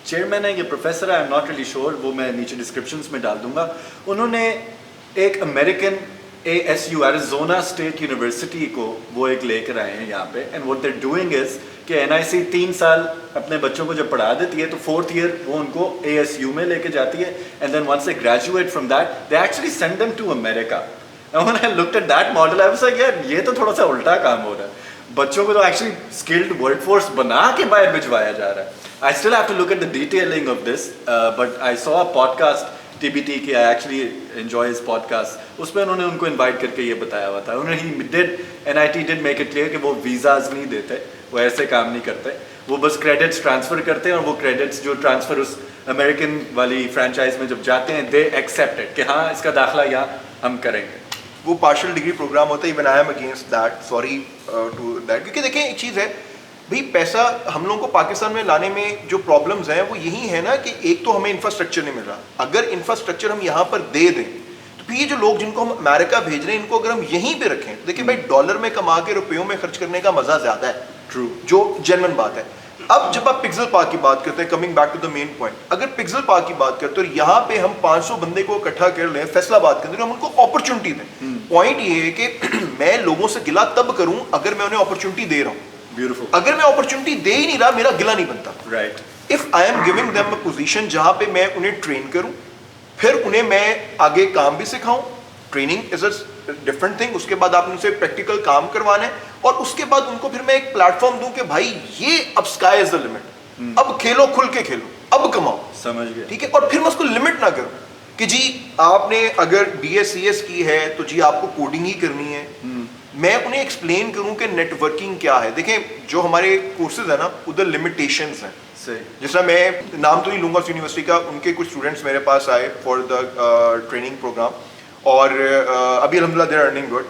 चेयरमैन है या प्रोफेसर है, I am not really sure, वो मैं नीचे डिस्क्रिप्शंस में डाल दूंगा। उन्होंने एक American ASU Arizona state university को वो एक लेकर आए हैं यहाँ पे, and what they doing is कि NIC 3 साल अपने बच्चों को जब पढ़ा देती है तो 4th ईयर वो उनको ASU में लेके जाती है, and then once they graduate from that they actually send them to America. And when I looked at that model, I was like, यार ये तो थोड़ा सा उल्टा काम हो रहा है, बच्चों को तो एक्चुअली स्किल्ड वर्कफोर्स बना के बाहर भिजवाया जा रहा है। I still have to look at the detailing of this, but I saw a podcast TBT की, I actually enjoy his podcast, उसमें उन्होंने उनको इनवाइट करके ये बताया हुआ था। उन्होंने NIT did make it clear कि वो वीज़ाज नहीं देते, वो ऐसे काम नहीं करते, वो बस क्रेडिट्स ट्रांसफ़र करते हैं और वो क्रेडिट्स जो ट्रांसफ़र उस अमेरिकन वाली फ्रेंचाइज में जब जाते हैं, दे एक्सेप्टेड कि हाँ इसका दाखिला यहाँ हम करेंगे। वो पार्शियल डिग्री प्रोग्राम होता है, even I am against that, sorry to that, क्योंकि देखें एक चीज़ है भाई, पैसा हम लोगों को पाकिस्तान में लाने में जो प्रॉब्लम्स हैं वो यही है ना कि एक तो हमें इंफ्रास्ट्रक्चर नहीं मिल रहा। अगर इंफ्रास्ट्रक्चर हम यहाँ पर दे दें तो फिर ये जो लोग जिनको हम अमेरिका भेज रहे हैं इनको अगर हम यहीं पे रखें, देखिए भाई डॉलर में कमा के रुपयों में खर्च करने का मजा ज्यादा है, ट्रू, जो जेन्युइन बात है। अब जब आप पिक्सल पार्क की बात करते हैं, coming back to the main point, अगर पिक्सल पार्क की बात करते हैं और यहाँ पे हम 500 बंदे को इकट्ठा कर लें फैसलाबाद के अंदर, हम उनको अपॉर्चुनिटी दें। पॉइंट ये है कि मैं लोगों से गिला तब करूं अगर मैं उन्हें अपॉर्चुनिटी दे रहा हूं। ब्यूटीफुल। अगर मैं अपॉर्चुनिटी दे ही नहीं रहा, मेरा गिला नहीं बनता। Right. If I am giving them a position जहां पे मैं उन्हें ट्रेन करूं, फिर उन्हें मैं आगे काम भी सिखाऊं, training is a different thing, उसके बाद आप उनसे प्रैक्टिकल काम करवाना है और उसके बाद उनको फिर मैं एक प्लेटफॉर्म दूं कि भाई ये अब स्काई इज द लिमिट, अब खेलो, खुल के खेलो, अब कमाओ, समझ गया, ठीक है। और फिर मैं उसको लिमिट ना करूं कि जी आपने अगर BScs की है तो जी आपको कोडिंग ही करनी है, मैं उन्हें एक्सप्लेन करूं कि नेटवर्किंग क्या है। देखें जो हमारे कोर्सेज है ना उधर लिमिटेशंस हैं। सही। जिस तरह मैं नाम तो नहीं लूंगा उस यूनिवर्सिटी का, उनके कुछ स्टूडेंट्स मेरे पास आए फॉर द ट्रेनिंग प्रोग्राम और अभी अल्हम्दुलिल्लाह दे आर अर्निंग गुड।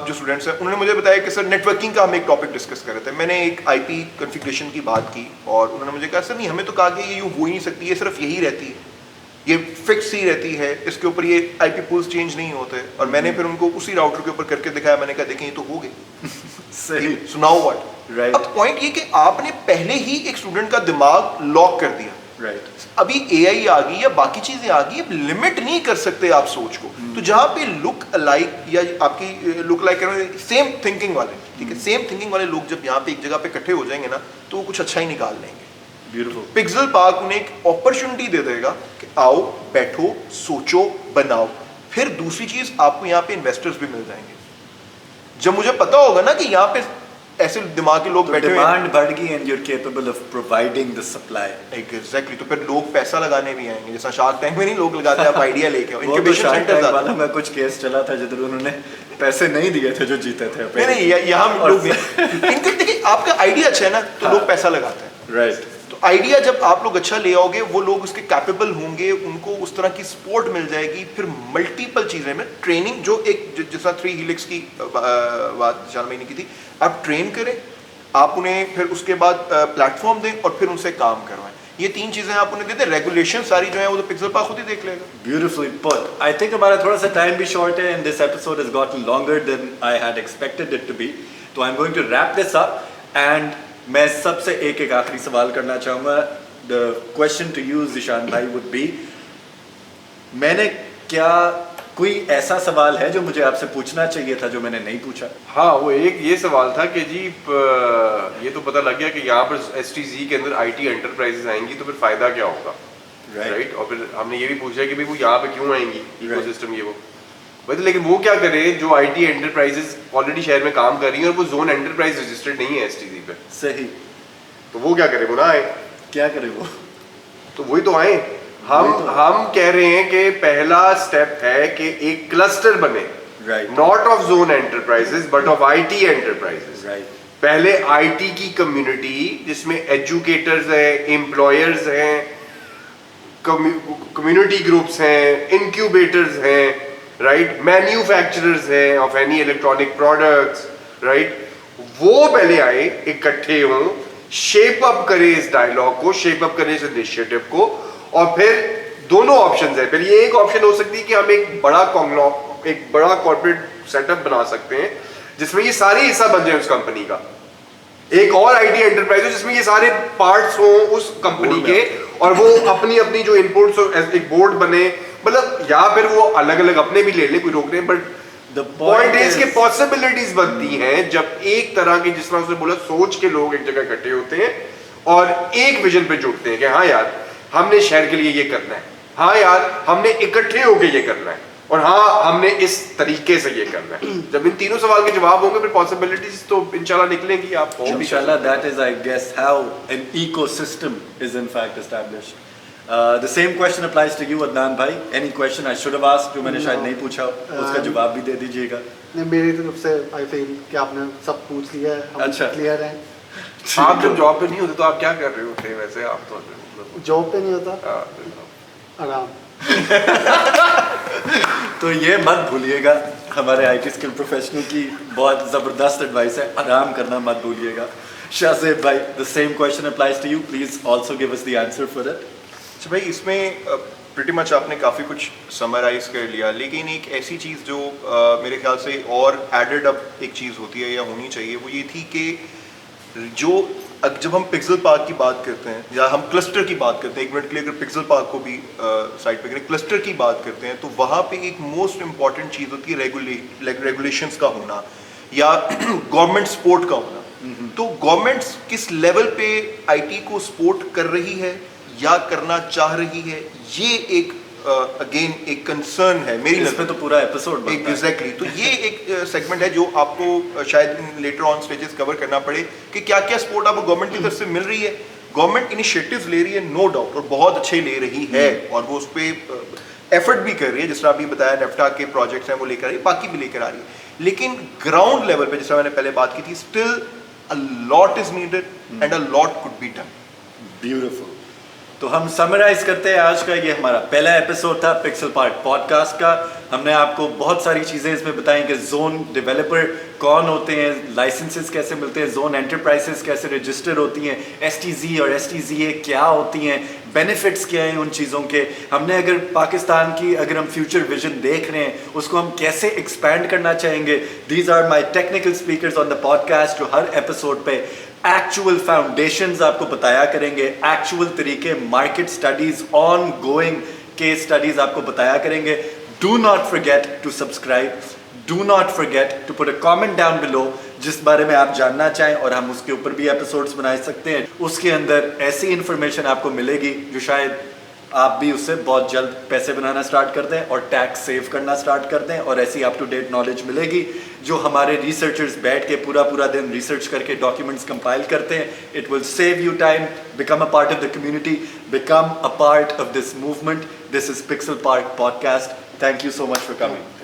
जो स्टूडेंट्स हैं उन्होंने मुझे बताया कि सर नेटवर्किंग का हम एक टॉपिक डिस्कस कर रहे थे। मैंने एक आईपी कॉन्फ़िगरेशन की बात की और उन्होंने मुझे कहा सर नहीं हमें तो कहा कि ये यूँ हो ही नहीं सकती, ये सिर्फ यही रहती है, ये फिक्स ही रहती है, इसके ऊपर ये आईपी पूल्स चेंज नहीं होते। और मैंने फिर उनको उसी राउटर के ऊपर करके दिखाया, मैंने कहा देखें ये तो हो गए। सही। सुनाओ व्हाट। Right. अब पॉइंट ये कि आपने पहले ही एक स्टूडेंट का दिमाग लॉक कर दिया। राइट। अभी एआई आ गई या बाकी चीजें आ गई, अब लिमिट नहीं कर सकते आप सोच को। तो जहां पे लुक अलाइक या आपकी लुक लाइक सेम थिंकिंग वाले, ठीक है, सेम थिंकिंग वाले लोग जब यहाँ पे एक जगह पे इकट्ठे हो जाएंगे ना तो वो कुछ अच्छा ही निकाल लेंगे। ब्यूटीफुल। पिक्सल पार्क उन्हें एक अपॉर्चुनिटी दे देगा कि आओ बैठो सोचो बनाओ। फिर दूसरी चीज आपको यहाँ पे इन्वेस्टर्स भी मिल जाएंगे। जब मुझे पता होगा ना कि यहाँ पे ऐसे दिमाग के लोग बैठे हुए हैं, डिमांड बढ़ गई and you are capable of providing the supply. Exactly, तो फिर लोग पैसा लगाने भी आएंगे। जैसा शार्क टैंक में नहीं लोग लगाते हैं, आप आइडिया लेके आओ। वो तो इंक्यूबेशन शार्क सेंटर टैंक वाला में कुछ केस चला था जिधर उन्होंने पैसे नहीं दिए थे जो जीते थे। नहीं यहाँ लोग इनका देखिए आपका आइडिया अच्छा है ना तो लोग पैसा लगाते हैं। राइट। तो आइडिया जब आप लोग अच्छा ले आओगे वो लोग उसके कैपेबल होंगे, उनको उस तरह की सपोर्ट मिल जाएगी। फिर मल्टीपल चीजें में ट्रेनिंग, जो एक जैसा 3 हीलिक्स की बात 4 महीने की थी, आप ट्रेन करें, आप उन्हें फिर उसके बाद प्लेटफॉर्म दें और फिर उनसे काम करवाएं। ये 3 चीजें आप उन्हें दे दें, रेगुलेशन सारी जो है वो तो पिक्सल पार्क खुद ही देख लेगा। Beautifully put. I think हमारा थोड़ा सा टाइम भी शॉर्ट है and this episode has gotten longer than I had expected it to be. तो I'm going to wrap this up and मैं सबसे एक आखिरी सवाल करना चाहूँगा। The question to you Zeeshan भाई would be, मैंने क्या कोई ऐसा सवाल है जो मुझे आपसे पूछना चाहिए था जो मैंने नहीं पूछा? हाँ, वो एक ये सवाल था कि जी ये तो पता लग गया कि यहाँ पर STZ के अंदर IT एंटरप्राइजेस आएंगी तो फिर फायदा क्या होगा, राइट? और फिर हमने ये भी पूछा कि भाई वो यहाँ पे क्यों आएंगी, इकोसिस्टम ये वो भाई, तो लेकिन वो क्या करे जो IT एंटरप्राइजेस ऑलरेडी शहर में काम कर रही हैं और वो जोन एंटरप्राइज रजिस्टर्ड नहीं है STZ पे। सही। तो वो क्या करे, वो ना आए। क्या करे वो? तो वही तो आए। हम कह रहे हैं कि पहला स्टेप है कि एक क्लस्टर बने, Right. Not of zone enterprises but of IT enterprises. Right. पहले IT की कम्युनिटी जिसमें एजुकेटर्स हैं, एम्प्लॉयर्स हैं, कम्युनिटी ग्रुप्स हैं, इंक्यूबेटर्स हैं, राइट, मैन्युफैक्चरर्स हैं of any electronic products, right, वो पहले आए, इकट्ठे हों, शेप अप करें इस डायलॉग को, शेप अप करें इस इनिशिएटिव को। और फिर दोनों ऑप्शंस है। फिर ये एक ऑप्शन हो सकती है कि हम एक बड़ा कॉर्पोरेट सेटअप बना सकते हैं जिसमें ये सारे हिस्सा बन जाए उस कंपनी का। एक और IT एंटरप्राइज हो जिसमें ये सारे पार्ट्स हो उस कंपनी के और वो अपनी अपनी जो इनपुट्स हो एक बोर्ड बने, मतलब या फिर वो अलग अलग अपने भी ले ले, कोई रोक नहीं, but The point point is के is- पॉसिबिलिटीज बनती हैं जब एक तरह की, जिस तरह उसने बोला, सोच के लोग एक जगह इकट्ठे होते हैं और एक विजन पे जुटते हैं कि हाँ यार हमने शहर के लिए ये करना है, हाँ यार हमने इकट्ठे होकर ये करना है, और हाँ हमने इस तरीके से ये करना है। जब इन तीनों सवाल के जवाब होंगे फिर पॉसिबिलिटीज तो इंशाल्लाह निकलेंगी। आप हो भी Inshallah, that is, I guess, how an ecosystem is in fact established. The same question applies to you, Adnan bhai. Any question I should have asked जो मैंने शायद नहीं पूछा हो, उसका जवाब भी दे दीजिएगा। नहीं, मेरी तरफ से आई फील कि आपने सब पूछ लिया है, हम अच्छा। क्लियर हैं। आप जब जॉब पे नहीं होते तो आप क्या कर रहे होते वैसे? आप तो जॉब पे नहीं होता, हाँ, आराम। तो ये मत भूलिएगा, हमारे IT स्किल प्रोफेशनल की बहुत ज़बरदस्त एडवाइस है, आराम करना मत भूलिएगा। शाहज़ेब भाई, the same question applies to you. Please also give us the answer for it. अच्छा भाई, इसमें प्रिटी मच आपने काफ़ी कुछ समराइज कर लिया, लेकिन एक ऐसी चीज़ जो मेरे ख्याल से और एडेड अप एक चीज़ होती है या होनी चाहिए, वो ये थी कि जब हम पिक्सल पार्क की बात करते हैं या हम क्लस्टर की बात करते हैं, एक मिनट के लिए अगर पिक्सल पार्क को भी साइड पे करें, क्लस्टर की बात करते हैं, तो वहाँ पे एक मोस्ट इम्पॉर्टेंट चीज़ होती है रेगुलेशंस का होना या गवर्नमेंट सपोर्ट का होना। तो गवर्नमेंट किस लेवल पे IT को सपोर्ट कर रही है या करना चाह रही है, ये एक अगेन एक कंसर्न है मेरी नज़र इसमें तो पूरा एपिसोड बनता है। एग्जैक्टली। तो ये एक सेगमेंट है जो आपको शायद लेटर ऑन स्टेजेस कवर करना पड़े कि क्या क्या सपोर्ट आपको गवर्नमेंट की तरफ से मिल रही है। गवर्नमेंट इनिशिएटिव्स ले रही है नो डाउट, और बहुत अच्छे ले रही है, और वो उस पर एफर्ट भी कर रही है, जिस तरह अभी बताया नेफ्टा के प्रोजेक्ट्स हैं वो लेकर आ रही है, बाकी भी लेकर आ रही है। लेकिन ग्राउंड लेवल पे जैसा मैंने पहले बात की थी, still a lot is needed and a lot could be done. Beautiful. तो हम समराइज करते हैं आज का, ये हमारा पहला एपिसोड था पिक्सल पार्क पॉडकास्ट का। हमने आपको बहुत सारी चीज़ें इसमें बताई कि जोन डेवलपर कौन होते हैं, लाइसेंसेस कैसे मिलते हैं, जोन एंटरप्राइजेस कैसे रजिस्टर होती हैं, एसटीजी और एसटीजीए क्या होती हैं, बेनिफिट्स क्या हैं उन चीज़ों के। हमने अगर पाकिस्तान की अगर हम फ्यूचर विजन देख रहे हैं उसको हम कैसे एक्सपैंड करना चाहेंगे। These are my technical speakers on the podcast जो हर एपिसोड पे एक्चुअल फाउंडेशंस आपको बताया करेंगे, एक्चुअल तरीके, market studies, ongoing case studies आपको बताया करेंगे। Do not forget to subscribe, do not forget to put a comment down below जिस बारे में आप जानना चाहें और हम उसके ऊपर भी एपिसोड्स बना सकते हैं। उसके अंदर ऐसी इंफॉर्मेशन आपको मिलेगी जो शायद आप भी उससे बहुत जल्द पैसे बनाना स्टार्ट कर दें और टैक्स सेव करना स्टार्ट कर दें, और ऐसी अप टू डेट नॉलेज मिलेगी जो हमारे रिसर्चर्स बैठ के पूरा दिन रिसर्च करके डॉक्यूमेंट्स कंपाइल करते हैं। It will save you time, become a part of the community, become a part of this movement. This is pixel park podcast. Thank you so much for coming.